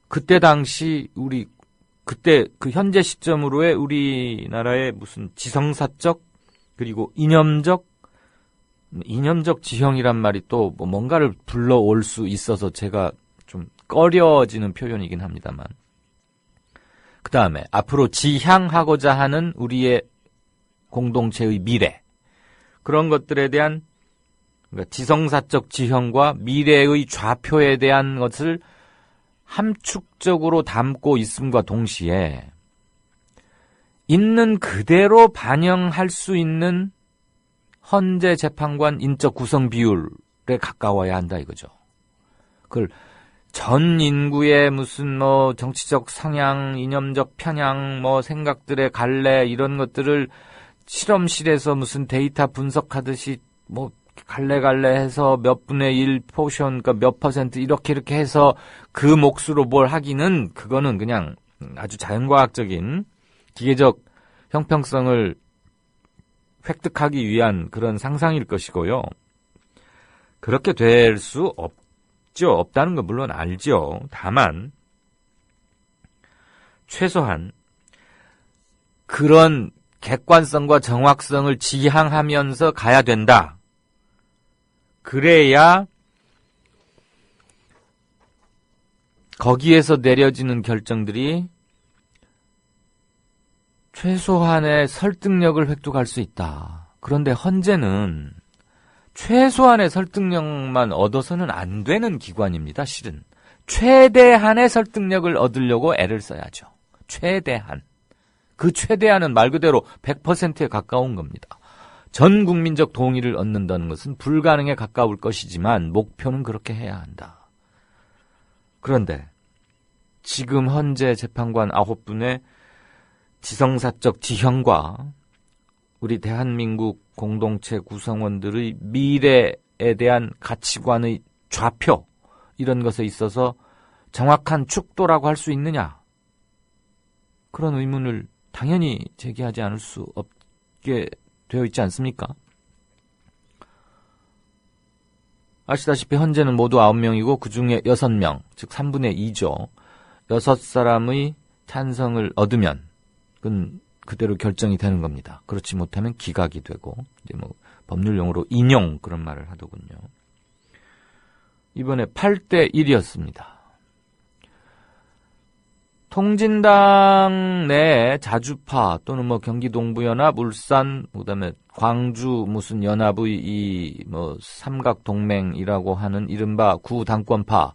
그때 당시 그때 그 현재 시점으로의 우리나라의 무슨 지성사적 그리고 이념적 지형이란 말이 또 뭔가를 불러올 수 있어서 제가 좀 꺼려지는 표현이긴 합니다만 그 다음에 앞으로 지향하고자 하는 우리의 공동체의 미래 그런 것들에 대한 그러니까 지성사적 지형과 미래의 좌표에 대한 것을 함축적으로 담고 있음과 동시에 있는 그대로 반영할 수 있는 헌재 재판관 인적 구성 비율에 가까워야 한다 이거죠. 그걸 전 인구의 무슨 정치적 성향, 이념적 편향, 생각들의 갈래 이런 것들을 실험실에서 무슨 데이터 분석하듯이 갈래 해서 몇 분의 1 포션, 그러니까 몇 퍼센트 이렇게 해서 그 몫으로 뭘 하기는 그거는 그냥 아주 자연과학적인 기계적 형평성을 획득하기 위한 그런 상상일 것이고요. 그렇게 될 수 없죠. 없다는 건 물론 알죠. 다만 최소한 그런 객관성과 정확성을 지향하면서 가야 된다. 그래야 거기에서 내려지는 결정들이 최소한의 설득력을 획득할 수 있다. 그런데 헌재는 최소한의 설득력만 얻어서는 안 되는 기관입니다. 실은 최대한의 설득력을 얻으려고 애를 써야죠. 최대한. 그 최대한은 말 그대로 100%에 가까운 겁니다. 전 국민적 동의를 얻는다는 것은 불가능에 가까울 것이지만 목표는 그렇게 해야 한다. 그런데 지금 헌재 재판관 9분의 지성사적 지형과 우리 대한민국 공동체 구성원들의 미래에 대한 가치관의 좌표 이런 것에 있어서 정확한 축도라고 할 수 있느냐? 그런 의문을 당연히 제기하지 않을 수 없게 되어 있지 않습니까? 아시다시피 헌재는 모두 9명이고 그 중에 6명, 즉 3분의 2죠. 6사람의 찬성을 얻으면 그건 그대로 결정이 되는 겁니다. 그렇지 못하면 기각이 되고 이제 법률용어로 인용 그런 말을 하더군요. 이번에 8대 1이었습니다. 통진당 내 자주파 또는 경기 동부연합, 울산, 그다음에 광주 무슨 연합의 이 삼각 동맹이라고 하는 이른바 구당권파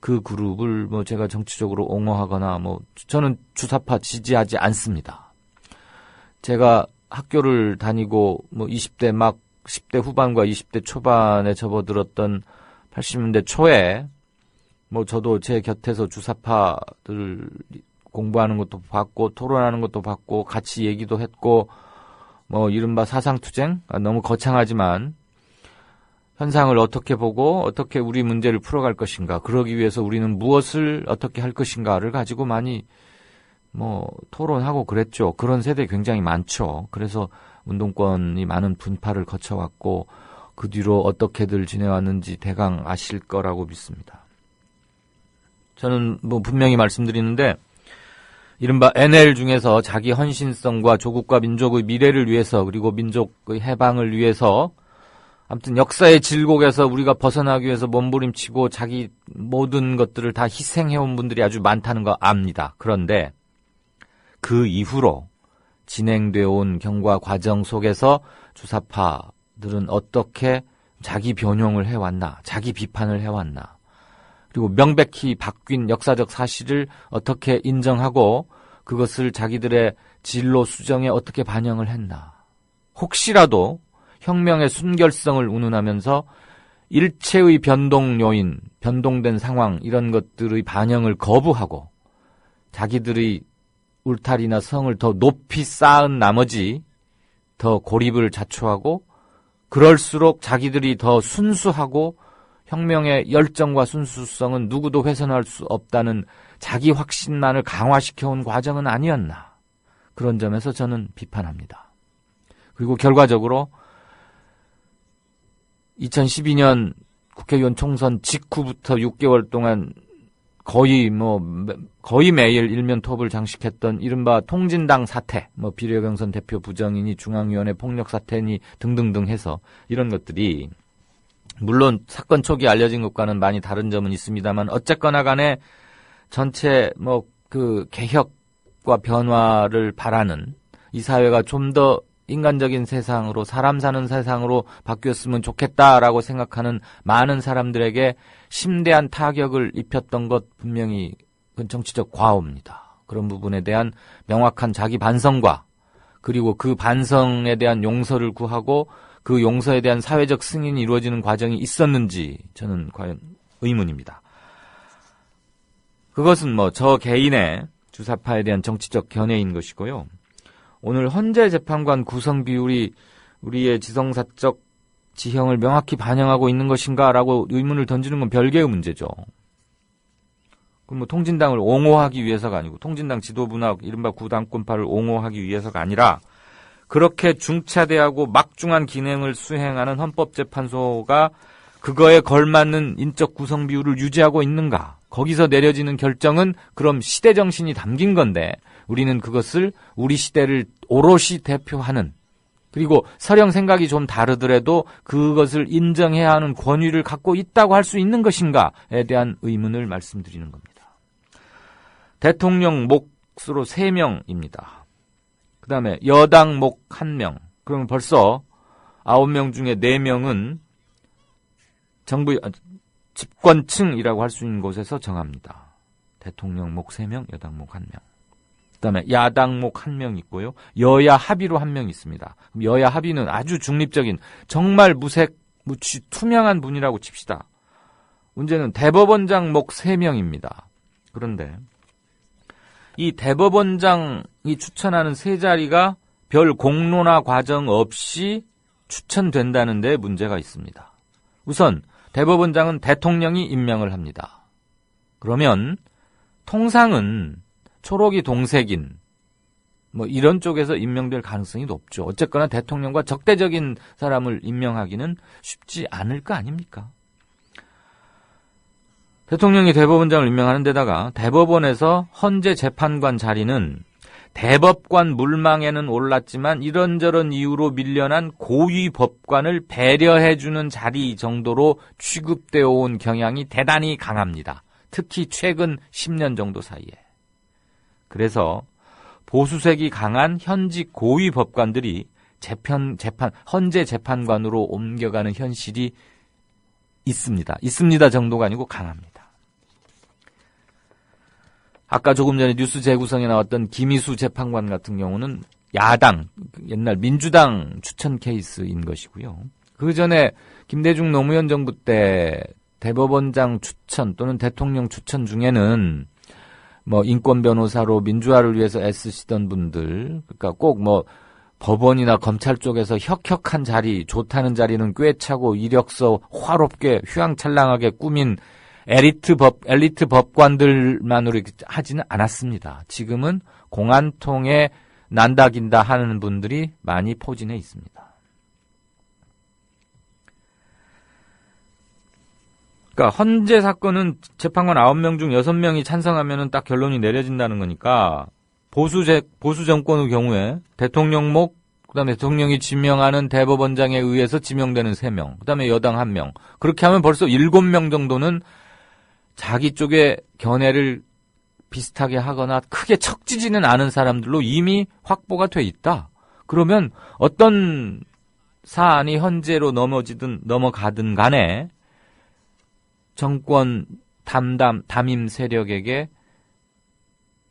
그 그룹을 제가 정치적으로 옹호하거나 저는 주사파 지지하지 않습니다. 제가 학교를 다니고 20대 막 10대 후반과 20대 초반에 접어들었던 80년대 초에 저도 제 곁에서 주사파들 공부하는 것도 봤고 토론하는 것도 봤고 같이 얘기도 했고 이른바 사상투쟁 너무 거창하지만 현상을 어떻게 보고 어떻게 우리 문제를 풀어갈 것인가 그러기 위해서 우리는 무엇을 어떻게 할 것인가를 가지고 많이 토론하고 그랬죠. 그런 세대 굉장히 많죠. 그래서 운동권이 많은 분파를 거쳐왔고 그 뒤로 어떻게들 지내왔는지 대강 아실 거라고 믿습니다. 저는 분명히 말씀드리는데 이른바 NL 중에서 자기 헌신성과 조국과 민족의 미래를 위해서 그리고 민족의 해방을 위해서 아무튼 역사의 질곡에서 우리가 벗어나기 위해서 몸부림치고 자기 모든 것들을 다 희생해온 분들이 아주 많다는 거 압니다. 그런데 그 이후로 진행되어 온 경과 과정 속에서 주사파들은 어떻게 자기 변형을 해왔나, 자기 비판을 해왔나, 그리고 명백히 바뀐 역사적 사실을 어떻게 인정하고 그것을 자기들의 진로 수정에 어떻게 반영을 했나. 혹시라도 혁명의 순결성을 운운하면서 일체의 변동 요인, 변동된 상황 이런 것들의 반영을 거부하고 자기들의 울타리나 성을 더 높이 쌓은 나머지 더 고립을 자초하고 그럴수록 자기들이 더 순수하고 혁명의 열정과 순수성은 누구도 훼손할 수 없다는 자기 확신만을 강화시켜온 과정은 아니었나. 그런 점에서 저는 비판합니다. 그리고 결과적으로 2012년 국회의원 총선 직후부터 6개월 동안 거의 매일 일면 톱을 장식했던 이른바 통진당 사태, 비례경선 대표 부정이니 중앙위원회 폭력 사태니 등등등 해서 이런 것들이 물론 사건 초기 알려진 것과는 많이 다른 점은 있습니다만 어쨌거나 간에 전체 그 개혁과 변화를 바라는 이 사회가 좀 더 인간적인 세상으로 사람 사는 세상으로 바뀌었으면 좋겠다라고 생각하는 많은 사람들에게 심대한 타격을 입혔던 것 분명히 그건 정치적 과오입니다. 그런 부분에 대한 명확한 자기 반성과 그리고 그 반성에 대한 용서를 구하고 그 용서에 대한 사회적 승인이 이루어지는 과정이 있었는지 저는 과연 의문입니다. 그것은 저 개인의 주사파에 대한 정치적 견해인 것이고요. 오늘 헌재 재판관 구성 비율이 우리의 지성사적 지형을 명확히 반영하고 있는 것인가라고 의문을 던지는 건 별개의 문제죠. 그럼 통진당을 옹호하기 위해서가 아니고 통진당 지도부나 이른바 구당권파를 옹호하기 위해서가 아니라 그렇게 중차대하고 막중한 기능을 수행하는 헌법재판소가 그거에 걸맞는 인적 구성 비율을 유지하고 있는가? 거기서 내려지는 결정은 그럼 시대 정신이 담긴 건데 우리는 그것을 우리 시대를 오롯이 대표하는 그리고 서령 생각이 좀 다르더라도 그것을 인정해야 하는 권위를 갖고 있다고 할 수 있는 것인가에 대한 의문을 말씀드리는 겁니다. 대통령 몫으로 3명입니다. 그 다음에 여당 몫 1명. 그러면 벌써 9명 중에 4명은 정부 집권층이라고 할 수 있는 곳에서 정합니다. 대통령 몫 3명, 여당 몫 1명. 그 다음에 야당 몫 1명 있고요. 여야 합의로 1명 있습니다. 그럼 여야 합의는 아주 중립적인 정말 무색, 무취, 투명한 분이라고 칩시다. 문제는 대법원장 몫 3명입니다. 그런데 이 대법원장이 추천하는 3자리가 별 공론화 과정 없이 추천된다는 데 문제가 있습니다. 우선 대법원장은 대통령이 임명을 합니다. 그러면 통상은 초록이 동색인 이런 쪽에서 임명될 가능성이 높죠. 어쨌거나 대통령과 적대적인 사람을 임명하기는 쉽지 않을 거 아닙니까? 대통령이 대법원장을 임명하는 데다가 대법원에서 헌재 재판관 자리는 대법관 물망에는 올랐지만 이런저런 이유로 밀려난 고위 법관을 배려해주는 자리 정도로 취급되어 온 경향이 대단히 강합니다. 특히 최근 10년 정도 사이에. 그래서 보수색이 강한 현직 고위 법관들이 헌재 재판관으로 옮겨가는 현실이 있습니다. 있습니다 정도가 아니고 강합니다. 아까 조금 전에 뉴스 재구성에 나왔던 김희수 재판관 같은 경우는 야당, 옛날 민주당 추천 케이스인 것이고요. 그 전에 김대중 노무현 정부 때 대법원장 추천 또는 대통령 추천 중에는 인권 변호사로 민주화를 위해서 애쓰시던 분들, 그러니까 꼭 법원이나 검찰 쪽에서 혁혁한 자리, 좋다는 자리는 꿰차고 이력서 화롭게 휘황찬란하게 꾸민 엘리트 법관들만으로 하지는 않았습니다. 지금은 공안통에 난다긴다 하는 분들이 많이 포진해 있습니다. 그러니까 헌재 사건은 재판관 9명 중 6명이 찬성하면은 딱 결론이 내려진다는 거니까 보수 정권의 경우에 대통령 몫, 그다음에 대통령이 지명하는 대법원장에 의해서 지명되는 3명, 그다음에 여당 1명. 그렇게 하면 벌써 7명 정도는 자기 쪽의 견해를 비슷하게 하거나 크게 척지지는 않은 사람들로 이미 확보가 돼 있다. 그러면 어떤 사안이 헌재로 넘어가든 간에 정권 담임 세력에게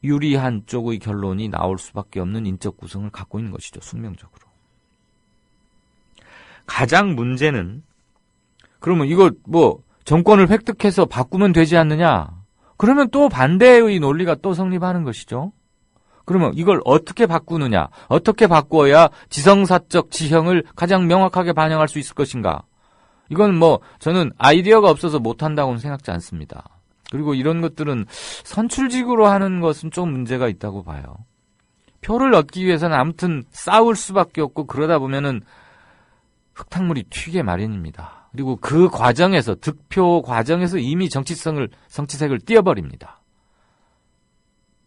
유리한 쪽의 결론이 나올 수밖에 없는 인적 구성을 갖고 있는 것이죠. 숙명적으로. 가장 문제는 그러면 이거 정권을 획득해서 바꾸면 되지 않느냐? 그러면 또 반대의 논리가 또 성립하는 것이죠. 그러면 이걸 어떻게 바꾸느냐? 어떻게 바꾸어야 지성사적 지형을 가장 명확하게 반영할 수 있을 것인가? 이건 저는 아이디어가 없어서 못한다고는 생각지 않습니다. 그리고 이런 것들은 선출직으로 하는 것은 좀 문제가 있다고 봐요. 표를 얻기 위해서는 아무튼 싸울 수밖에 없고 그러다 보면은 흙탕물이 튀게 마련입니다. 그리고 그 과정에서 득표 과정에서 이미 정치색을 띄어버립니다.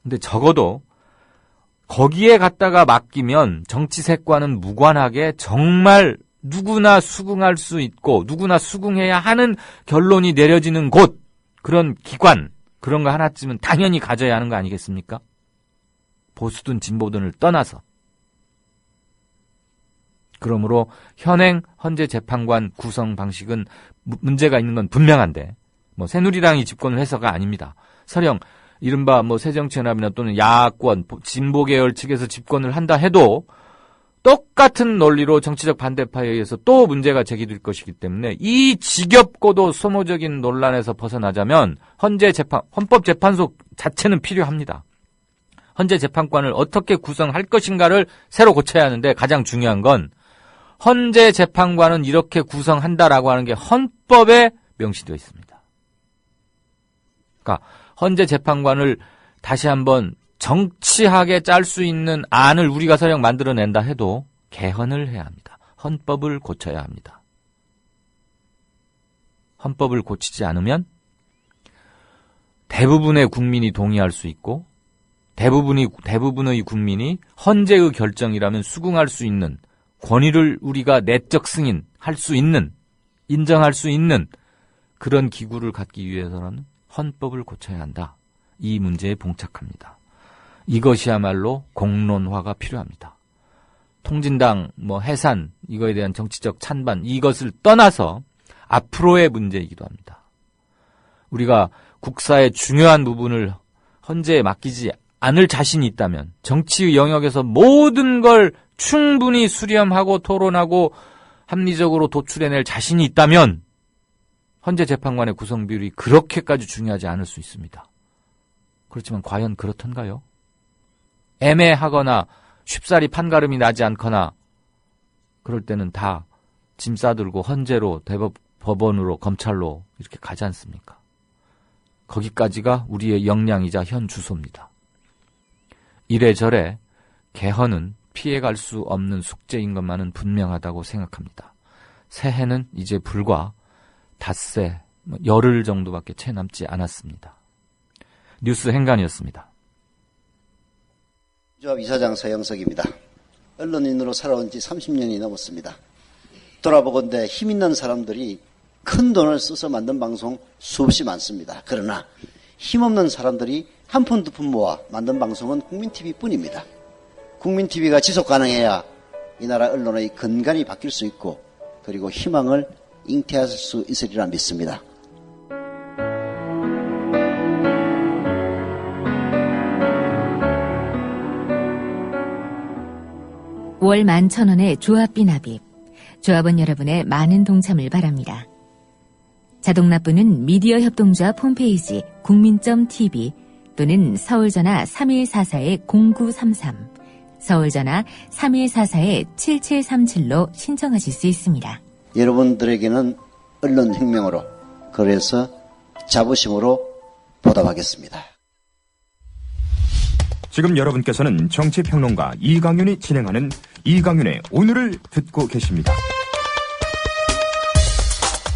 근데 적어도 거기에 갖다가 맡기면 정치색과는 무관하게 정말 누구나 수긍할 수 있고 누구나 수긍해야 하는 결론이 내려지는 곳, 그런 기관, 그런 거 하나쯤은 당연히 가져야 하는 거 아니겠습니까? 보수든 진보든을 떠나서. 그러므로 현행 헌재 재판관 구성 방식은 문제가 있는 건 분명한데 새누리당이 집권을 해서가 아닙니다. 설령 이른바 새정치연합이나 또는 야권, 진보계열 측에서 집권을 한다 해도 똑같은 논리로 정치적 반대파에 의해서 또 문제가 제기될 것이기 때문에 이 지겹고도 소모적인 논란에서 벗어나자면 헌법재판소 자체는 필요합니다. 헌재 재판관을 어떻게 구성할 것인가를 새로 고쳐야 하는데 가장 중요한 건 헌재 재판관은 이렇게 구성한다라고 하는 게 헌법에 명시되어 있습니다. 그러니까 헌재 재판관을 다시 한번 정치하게 짤 수 있는 안을 우리가 설령 만들어낸다 해도 개헌을 해야 합니다. 헌법을 고쳐야 합니다. 헌법을 고치지 않으면 대부분의 국민이 동의할 수 있고 대부분의 국민이 헌재의 결정이라면 수긍할 수 있는 권위를 우리가 내적 승인할 수 있는, 인정할 수 있는 그런 기구를 갖기 위해서는 헌법을 고쳐야 한다. 이 문제에 봉착합니다. 이것이야말로 공론화가 필요합니다. 통진당, 해산, 이거에 대한 정치적 찬반, 이것을 떠나서 앞으로의 문제이기도 합니다. 우리가 국사의 중요한 부분을 헌재에 맡기지 않을 자신이 있다면, 정치의 영역에서 모든 걸 충분히 수렴하고 토론하고 합리적으로 도출해낼 자신이 있다면, 헌재 재판관의 구성 비율이 그렇게까지 중요하지 않을 수 있습니다. 그렇지만 과연 그렇던가요? 애매하거나 쉽사리 판가름이 나지 않거나 그럴 때는 다 짐 싸들고 헌재로, 대법원으로, 검찰로 이렇게 가지 않습니까? 거기까지가 우리의 역량이자 현 주소입니다. 이래저래 개헌은 피해갈 수 없는 숙제인 것만은 분명하다고 생각합니다. 새해는 이제 불과 닷새, 열흘 정도밖에 채 남지 않았습니다. 뉴스 행간이었습니다. 조합 이사장 서영석입니다. 언론인으로 살아온 지 30년이 넘었습니다. 돌아보건대 힘있는 사람들이 큰 돈을 써서 만든 방송 수없이 많습니다. 그러나 힘없는 사람들이 한 푼 두 푼 모아 만든 방송은 국민TV뿐입니다. 국민TV가 지속 가능해야 이 나라 언론의 근간이 바뀔 수 있고 그리고 희망을 잉태할 수 있으리라 믿습니다. 월 11,000원의 조합비 납입. 조합원 여러분의 많은 동참을 바랍니다. 자동납부는 미디어 협동조합 홈페이지 국민.tv 또는 서울전화 3144-0933, 서울전화 3144-7737로 신청하실 수 있습니다. 여러분들에게는 언론혁명으로, 그래서 자부심으로 보답하겠습니다. 지금 여러분께서는 정치평론가 이강윤이 진행하는 이강윤의 오늘을 듣고 계십니다.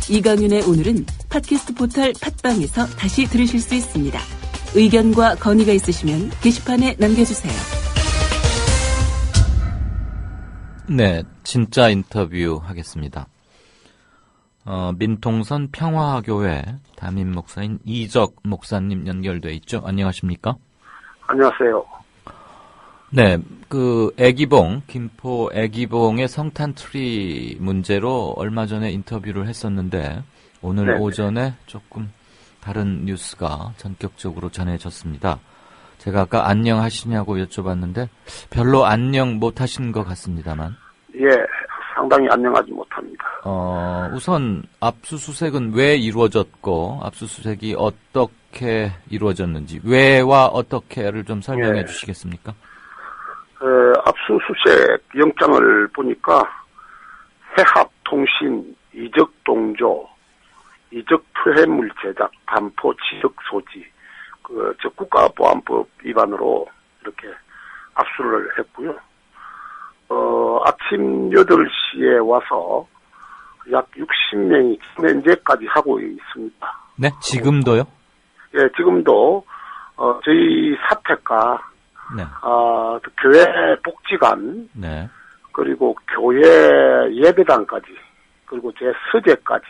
이강윤의 오늘은 팟캐스트 포털 팟빵에서 다시 들으실 수 있습니다. 의견과 건의가 있으시면 게시판에 남겨주세요. 네, 진짜 인터뷰 하겠습니다. 민통선 평화교회 담임 목사인 이적 목사님 연결돼 있죠? 안녕하십니까? 안녕하세요. 네, 애기봉, 김포 애기봉의 성탄 트리 문제로 얼마 전에 인터뷰를 했었는데, 오늘 네네. 오전에 조금 다른 뉴스가 전격적으로 전해졌습니다. 제가 아까 안녕하시냐고 여쭤봤는데, 별로 안녕 못 하신 것 같습니다만. 예, 상당히 안녕하지 못합니다. 우선 압수수색은 왜 이루어졌고, 압수수색이 어떻게 이루어졌는지, 왜와 어떻게를 좀 설명해 주시겠습니까? 압수수색 영장을 보니까 해합통신, 이적동조, 이적투해물 제작, 반포 지적소지, 즉 국가보안법 위반으로 이렇게 압수를 했고요. 아침 8시에 와서 약 60명이 현재까지 하고 있습니다. 네, 지금도요? 예, 지금도 저희 사택과 네. 교회 복지관, 네. 그리고 교회 예배당까지, 그리고 제 서재까지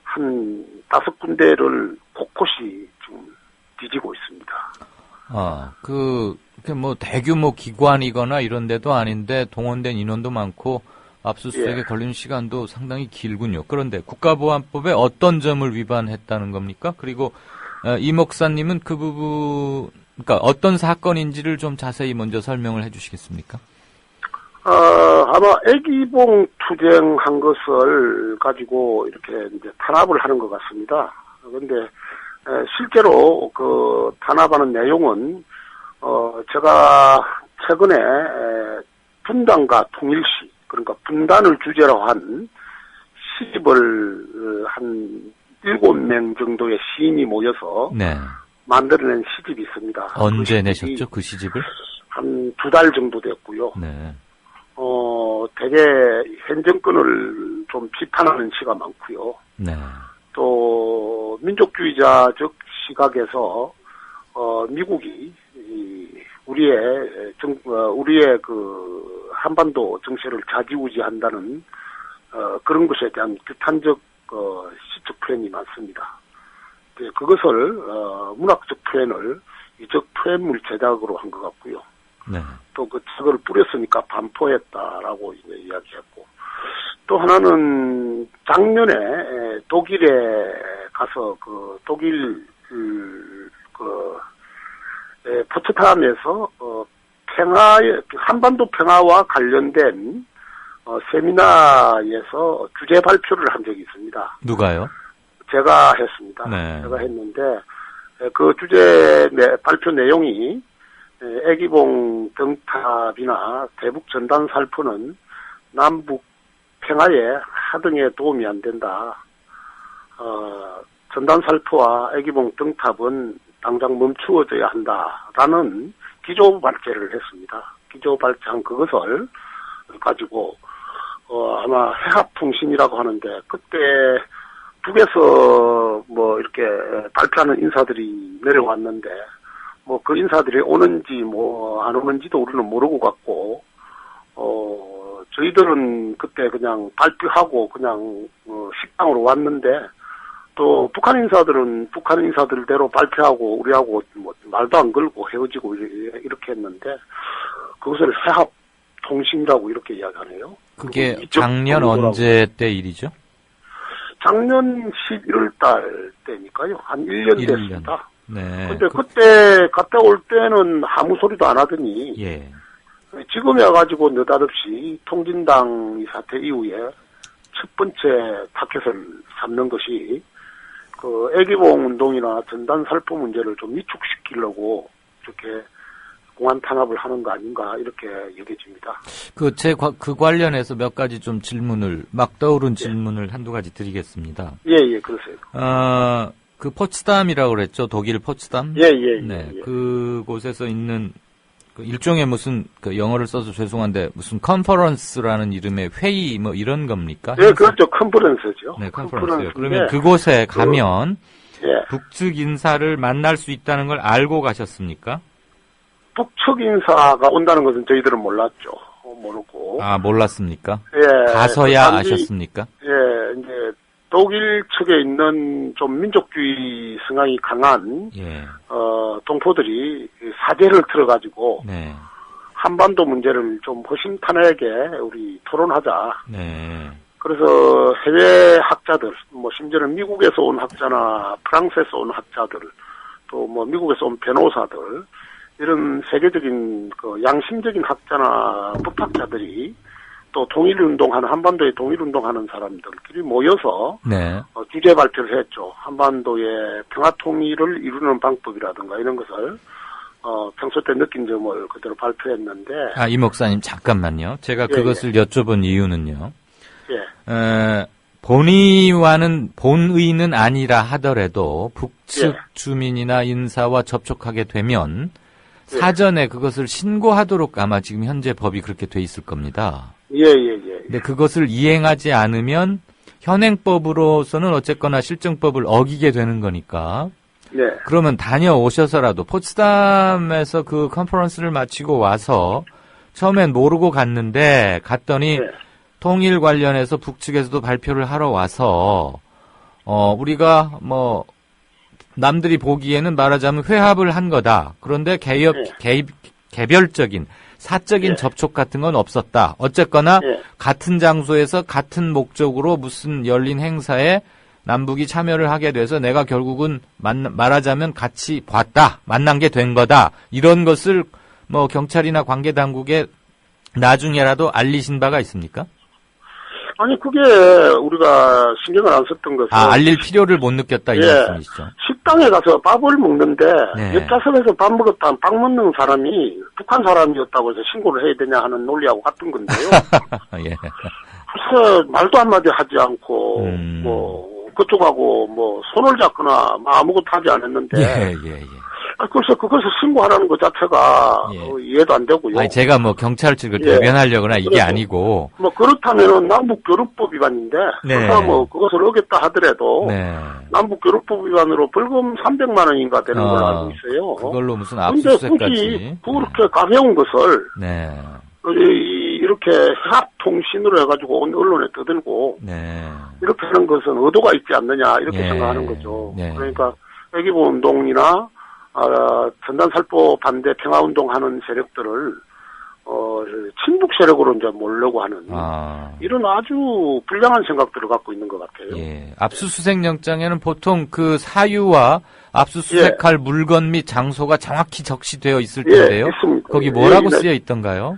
한 5군데를 곳곳이 지금 뒤지고 있습니다. 대규모 기관이거나 이런 데도 아닌데 동원된 인원도 많고 압수수색에 예. 걸리는 시간도 상당히 길군요. 그런데 국가보안법에 어떤 점을 위반했다는 겁니까? 그리고 이 목사님은 그 부분, 그러니까 어떤 사건인지를 좀 자세히 먼저 설명을 해 주시겠습니까? 아마 애기봉 투쟁한 것을 가지고 이렇게 이제 탄압을 하는 것 같습니다. 그런데 실제로 그 탄압하는 내용은 제가 최근에 분단과 통일시, 그러니까 분단을 주제로 한 시집을 한 7명 정도의 시인이 모여서 네. 만들어낸 시집이 있습니다. 언제 내셨죠, 그 시집을? 한 2달 정도 됐고요. 네. 되게 현 정권을 좀 비판하는 시가 많고요. 네. 또 민족주의자적 시각에서 미국이 우리의 그 한반도 정세를 좌지우지한다는 그런 것에 대한 규탄적 시적 표현이 많습니다. 그것을 문학적 표현을 이적 표현물 제작으로 한 것 같고요. 네. 또 그 책을 뿌렸으니까 반포했다라고 이제 이야기했고, 또 하나는 작년에 독일에 가서 그 독일 포츠담에서 한반도 평화와 관련된 세미나에서 주제 발표를 한 적이 있습니다. 누가요? 제가 했습니다. 네. 제가 했는데 그 주제 발표 내용이 애기봉 등탑이나 대북 전단 살포는 남북 평화에 하등에 도움이 안 된다. 전단 살포와 애기봉 등탑은 당장 멈추어져야 한다라는 기조 발제를 했습니다. 기조 발제한 그것을 가지고 아마 해합통신이라고 하는데, 그때 북에서 뭐 이렇게 발표하는 인사들이 내려왔는데, 뭐 그 인사들이 오는지 뭐 안 오는지도 우리는 모르고 갔고, 저희들은 그때 그냥 발표하고 그냥 식당으로 왔는데, 또 북한 인사들은 북한 인사들대로 발표하고 우리하고 뭐 말도 안 걸고 헤어지고 이렇게 했는데, 그것을 해합 통신이라고 이렇게 이야기하네요. 그게 작년 언제 때 일이죠? 작년 11월 달 때니까요. 한 1년 됐습니다. 네. 근데 그때 갔다 올 때는 아무 소리도 안 하더니, 예. 지금에 와가지고 느닷없이 통진당 이 사태 이후에 첫 번째 타켓을 잡는 것이 그 애기봉 운동이나 전단 살포 문제를 좀 위축시키려고 이렇게 공안 탄압을 하는 거 아닌가, 이렇게 여겨집니다. 그 관련해서 몇 가지 좀 막 떠오른 질문을 한두 가지 드리겠습니다. 예, 그러세요. 그 포츠담이라고 그랬죠? 독일 포츠담? 예. 네. 그곳에서 있는 일종의 무슨 영어를 써서 죄송한데 무슨 컨퍼런스라는 이름의 회의 뭐 이런 겁니까? 네, 그렇죠. 컨퍼런스죠. 네, 컨퍼런스요. 그러면 그곳에 가면 예. 북측 인사를 만날 수 있다는 걸 알고 가셨습니까? 북측 인사가 온다는 것은 저희들은 몰랐죠. 모르고. 아, 몰랐습니까? 예. 가서야 아셨습니까? 예, 이제 독일 측에 있는 좀 민족주의 성향이 강한 예. 동포들이 사제를 틀어가지고 네. 한반도 문제를 좀 허심탄회하게 우리 토론하자. 네. 그래서 해외 학자들, 뭐 심지어는 미국에서 온 학자나 프랑스에서 온 학자들, 또 뭐 미국에서 온 변호사들, 이런 세계적인 그 양심적인 학자나 법학자들이 또 통일운동하는, 한반도에 통일운동하는 사람들끼리 모여서 네. 주제 발표를 했죠. 한반도의 평화통일을 이루는 방법이라든가 이런 것을 평소 때 느낀 점을 그대로 발표했는데. 아, 이 목사님 잠깐만요. 제가 그것을 여쭤본 이유는요. 예. 본의는 아니라 하더라도 북측 주민이나 인사와 접촉하게 되면 사전에 그것을 신고하도록 아마 지금 현재 법이 그렇게 돼 있을 겁니다. 예. 근데 그것을 이행하지 않으면 현행법으로서는 어쨌거나 실정법을 어기게 되는 거니까. 네. 그러면 다녀오셔서라도 포츠담에서 그 컨퍼런스를 마치고 와서 처음엔 모르고 갔더니 통일 관련해서 북측에서도 발표를 하러 와서 우리가 뭐 남들이 보기에는 말하자면 회합을 한 거다. 그런데 개별적인 사적인 접촉 같은 건 없었다. 어쨌거나 같은 장소에서 같은 목적으로 무슨 열린 행사에 남북이 참여를 하게 돼서 내가 결국은 말하자면 같이 봤다. 만난 게 된 거다. 이런 것을 뭐 경찰이나 관계 당국에 나중에라도 알리신 바가 있습니까? 아니, 그게 우리가 신경을 안 썼던 것은. 아, 알릴 필요를 못 느꼈다, 이 말씀이시죠? 식당에 가서 밥을 먹는데, 네. 옆좌석에서 밥 먹었다, 빵 먹는 사람이 북한 사람이었다고 해서 신고를 해야 되냐 하는 논리하고 같은 건데요. 예. 그래서 말도 한마디 하지 않고, 그쪽하고 손을 잡거나 아무것도 하지 않았는데. 예. 그래서 그것을 신고하라는 것 자체가 이해도 안 되고요. 아니, 제가 경찰 측을 대변하려거나 이게 아니고. 그렇다면은 남북교류법 위반인데. 그래서 그것을 어겼다 하더라도. 남북교류법 위반으로 벌금 300만 원인가 되는 걸로 알고 있어요. 그걸로 무슨 압수수색까지. 근데 굳이 그렇게 가벼운 것을. 네. 이렇게 협통신으로 해가지고 언론에 떠들고. 이렇게 하는 것은 의도가 있지 않느냐. 이렇게 생각하는 거죠. 그러니까 애기보 운동이나 전단살포 반대 평화운동하는 세력들을 친북 세력으로 이제 몰려고 하는 이런 아주 불량한 생각들을 갖고 있는 것 같아요. 예. 압수수색 영장에는 보통 그 사유와 압수수색할 물건 및 장소가 정확히 적시되어 있을 텐데요. 있습니다. 거기 뭐라고 쓰여 있던가요?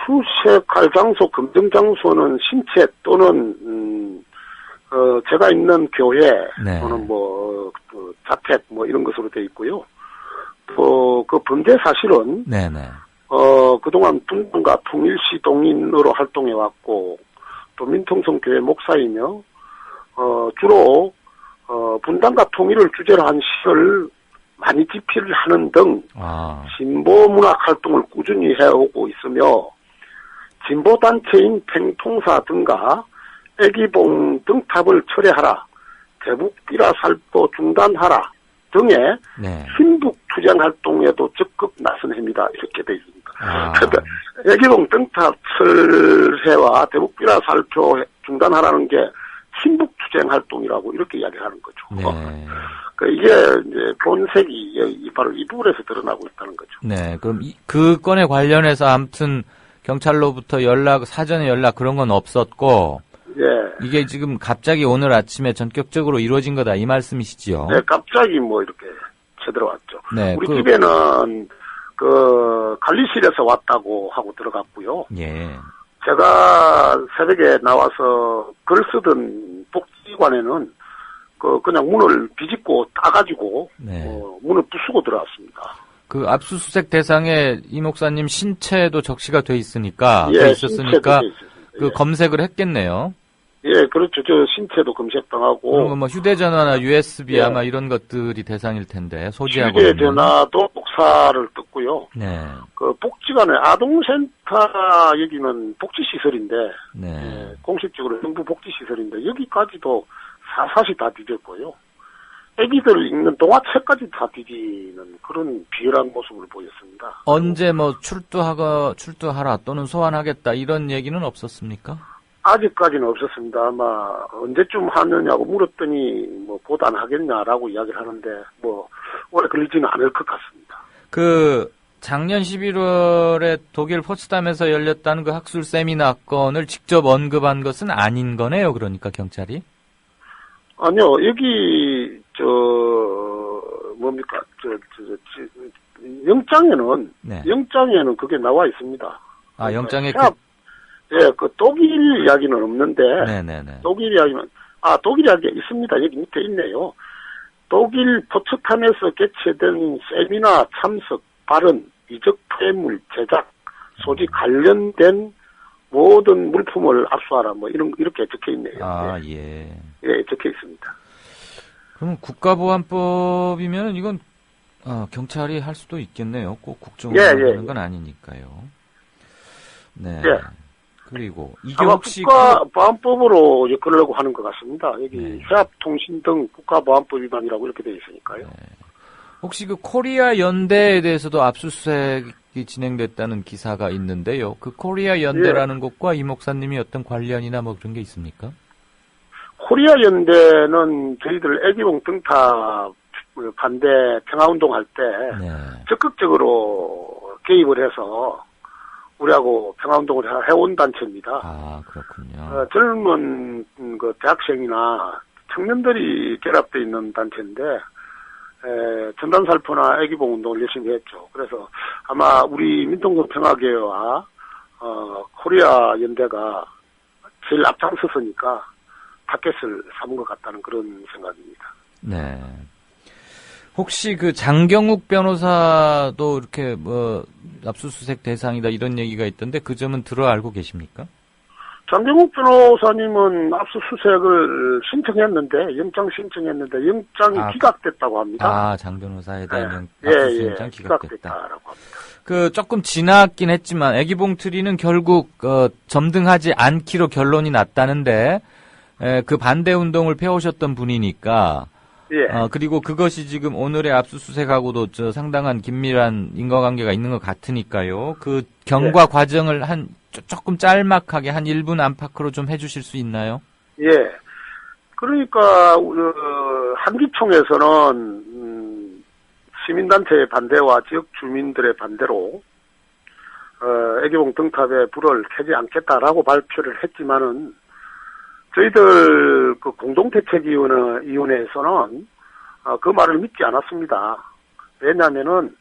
수색할 장소, 검증 장소는 신체 또는 제가 있는 교회 또는 자택 이런 것으로 되어 있고요. 그 범죄 사실은 그동안 분당과 통일시 동인으로 활동해 왔고 또 민통성 교회 목사이며 주로 분당과 통일을 주제로 한 시를 많이 집필을 하는 등 진보 문학 활동을 꾸준히 해오고 있으며 진보 단체인 팽통사 등과 애기봉 등탑을 철회하라, 대북비라 살포 중단하라 등의 신북 투쟁 활동에도 적극 나선 해입니다. 이렇게 되어 있습니다. 그러니까 애기봉 등탑 철회와 대북비라 살포 중단하라는 게 신북 투쟁 활동이라고 이렇게 이야기하는 거죠. 그러니까 이게 이제 본색이 바로 이 부분에서 드러나고 있다는 거죠. 네, 그럼 그 건에 관련해서 아무튼 경찰로부터 사전에 연락 그런 건 없었고. 이게 지금 갑자기 오늘 아침에 전격적으로 이루어진 거다 이 말씀이시지요? 네, 갑자기 이렇게 쳐들어왔죠. 네, 우리 집에는 관리실에서 왔다고 하고 들어갔고요. 제가 새벽에 나와서 글 쓰던 복지관에는 그냥 문을 비집고 따가지고 문을 부수고 들어왔습니다. 그 압수수색 대상에 이 목사님 신체도 적시가 돼 있으니까 돼 있었으니까 그 검색을 했겠네요. 예, 그렇죠. 저 신체도 검색당하고. 그런 거 휴대전화나 USB 아마 이런 것들이 대상일 텐데 소지하고 휴대전화도 복사를 떴고요. 그 복지관에 아동센터 여기는 복지시설인데 공식적으로 정부 복지시설인데 여기까지도 사실 다 뒤졌고요. 애기들 읽는 동화책까지 다 뒤지는 그런 비열한 모습을 보였습니다. 언제 뭐 출두하라 또는 소환하겠다 이런 얘기는 없었습니까? 아직까지는 없었습니다. 아마 언제쯤 하느냐고 물었더니 뭐 곧 안 하겠냐라고 이야기를 하는데 뭐 오래 걸리지는 않을 것 같습니다. 그 작년 11월에 독일 포츠담에서 열렸다는 그 학술 세미나 건을 직접 언급한 것은 아닌 거네요. 그러니까 경찰이? 아니요, 여기 뭡니까 영장에는 네. 영장에는 그게 나와 있습니다. 아, 영장에 예, 그 독일 이야기는 없는데 네네네. 독일 이야기가 있습니다. 여기 밑에 있네요. 독일 포츠탐에서 개최된 세미나 참석, 발언, 이적 폐물, 제작, 소지 관련된 모든 물품을 압수하라 뭐 이렇게 적혀 있네요. 아, 예. 예, 적혀 있습니다. 그럼 국가보안법이면 이건 경찰이 할 수도 있겠네요. 꼭 국정원이 하는 건 아니니까요. 네. 예. 그리고 이게 아마 혹시 국가보안법으로 엮으려고 하는 것 같습니다. 여기 회합통신 등 국가보안법 위반이라고 이렇게 되어 있으니까요. 혹시 그 코리아 연대에 대해서도 압수수색이 진행됐다는 기사가 있는데요. 그 코리아 연대라는 곳과 이 목사님이 어떤 관련이나 뭐 그런 게 있습니까? 코리아 연대는 저희들 애기봉 등탑 반대 평화운동할 때 적극적으로 개입을 해서 우리하고 평화운동을 해온 단체입니다. 아, 그렇군요. 젊은 그 대학생이나 청년들이 결합되어 있는 단체인데 전단살포나 애기봉 운동을 열심히 했죠. 그래서 아마 우리 민통군 평화계와 코리아 연대가 제일 앞장섰으니까 타켓을 삼은 것 같다는 그런 생각입니다. 네. 혹시 그 장경욱 변호사도 이렇게 뭐 압수수색 대상이다 이런 얘기가 있던데 그 점은 들어 알고 계십니까? 장경욱 변호사님은 압수수색을 신청했는데 영장 신청했는데 영장이 기각됐다고 합니다. 아, 장 변호사에 대한 압수수색장 기각됐다. 기각됐다라고 합니다. 그 조금 지나긴 했지만 애기봉 트리는 결국 점등하지 않기로 결론이 났다는데 그 반대 운동을 펴오셨던 분이니까. 예. 그리고 그것이 지금 오늘의 압수수색하고도 상당한 긴밀한 인과관계가 있는 것 같으니까요. 그 경과 과정을 조금 짤막하게 한 1분 안팎으로 좀 해주실 수 있나요? 예. 그러니까 한기총에서는 시민단체의 반대와 지역 주민들의 반대로 애기봉 등탑에 불을 켜지 않겠다라고 발표를 했지만은 저희들 그 공동대책위원회에서는 그 말을 믿지 않았습니다. 왜냐하면은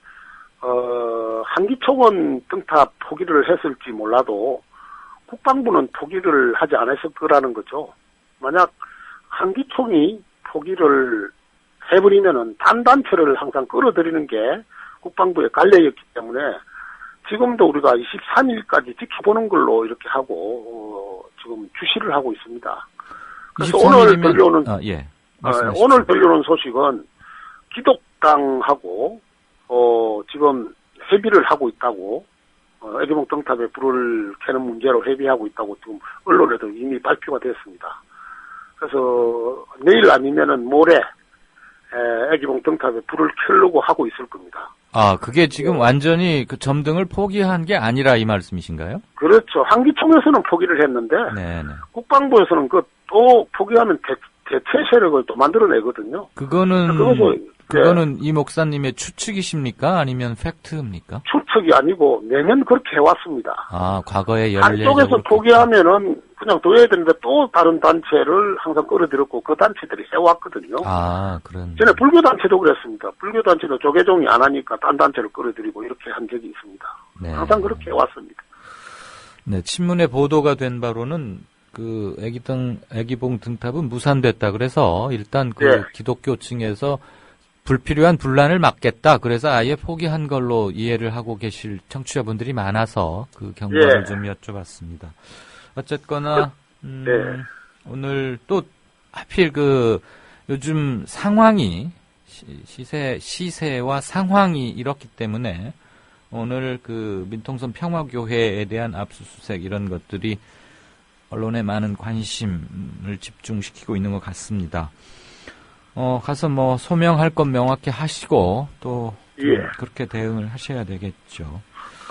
한기총은 등탑 포기를 했을지 몰라도 국방부는 포기를 하지 않았을 거라는 거죠. 만약 한기총이 포기를 해버리면은 단 단체를 항상 끌어들이는 게 국방부의 관례였기 때문에 지금도 우리가 23일까지 지켜보는 걸로 이렇게 하고 지금 주시를 하고 있습니다. 그래서 오늘 들려오는 오늘 들려오는 소식은 기독당하고 지금 협의를 하고 있다고 애기봉 등탑에 불을 켜는 문제로 협의하고 있다고 지금 언론에도 이미 발표가 됐습니다. 그래서 내일 아니면은 모레 애기봉 등탑에 불을 켜려고 하고 있을 겁니다. 아, 그게 지금 완전히 그 점등을 포기한 게 아니라 이 말씀이신가요? 그렇죠. 한기총에서는 포기를 했는데 국방부에서는 또 포기하면 대체 세력을 또 만들어내거든요. 그거는 이 목사님의 추측이십니까? 아니면 팩트입니까? 추측이 아니고 매년 그렇게 해왔습니다. 아, 과거에 한쪽에서 포기하면은 그냥 둬야 되는데 또 다른 단체를 항상 끌어들였고 그 단체들이 해왔거든요. 아, 그런. 전에 불교 단체도 그랬습니다. 불교 단체도 조계종이 안 하니까 딴 단체를 끌어들이고 이렇게 한 적이 있습니다. 네. 항상 그렇게 해왔습니다. 네, 친문에 보도가 된 바로는 그 애기봉 등탑은 무산됐다. 그래서 일단 기독교층에서 불필요한 분란을 막겠다. 그래서 아예 포기한 걸로 이해를 하고 계실 청취자분들이 많아서 그 경과를 좀 여쭤봤습니다. 어쨌거나 오늘 또 하필 그 요즘 상황이 시세와 상황이 이렇기 때문에 오늘 그 민통선 평화교회에 대한 압수수색 이런 것들이 언론에 많은 관심을 집중시키고 있는 것 같습니다. 가서 뭐 소명할 건 명확히 하시고 또 예. 그렇게 대응을 하셔야 되겠죠.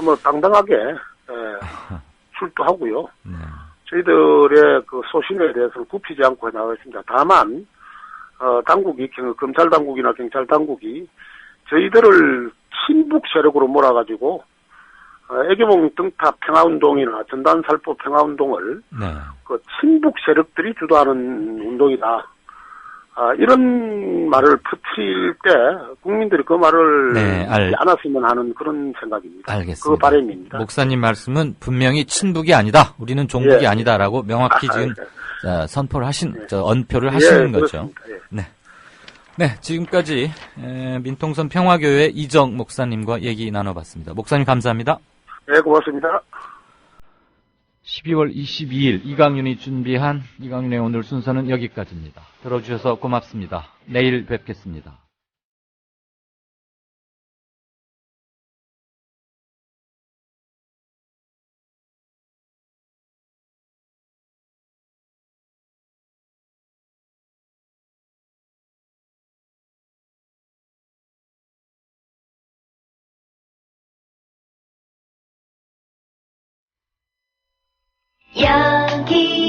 뭐 당당하게 출두하고요. 저희들의 그 소신에 대해서는 굽히지 않고 나가겠습니다. 다만 당국이 검찰 당국이나 경찰 당국이 저희들을 친북 세력으로 몰아가지고 애기봉 등탑 평화운동이나 전단살포 평화운동을 그 친북 세력들이 주도하는 운동이다. 이런 말을 퍼뜨릴 때 국민들이 그 말을 듣지 않았으면 하는 그런 생각입니다. 알겠습니다. 그 바람입니다. 목사님 말씀은 분명히 친북이 아니다. 우리는 종북이 아니다라고 명확히 지금 선포를 언표를 하시는 거죠. 네, 지금까지 민통선 평화교회 이정 목사님과 얘기 나눠봤습니다. 목사님 감사합니다. 네, 고맙습니다. 12월 22일 이강윤이 준비한 이강윤의 오늘 순서는 여기까지입니다. 들어주셔서 고맙습니다. 내일 뵙겠습니다. 여기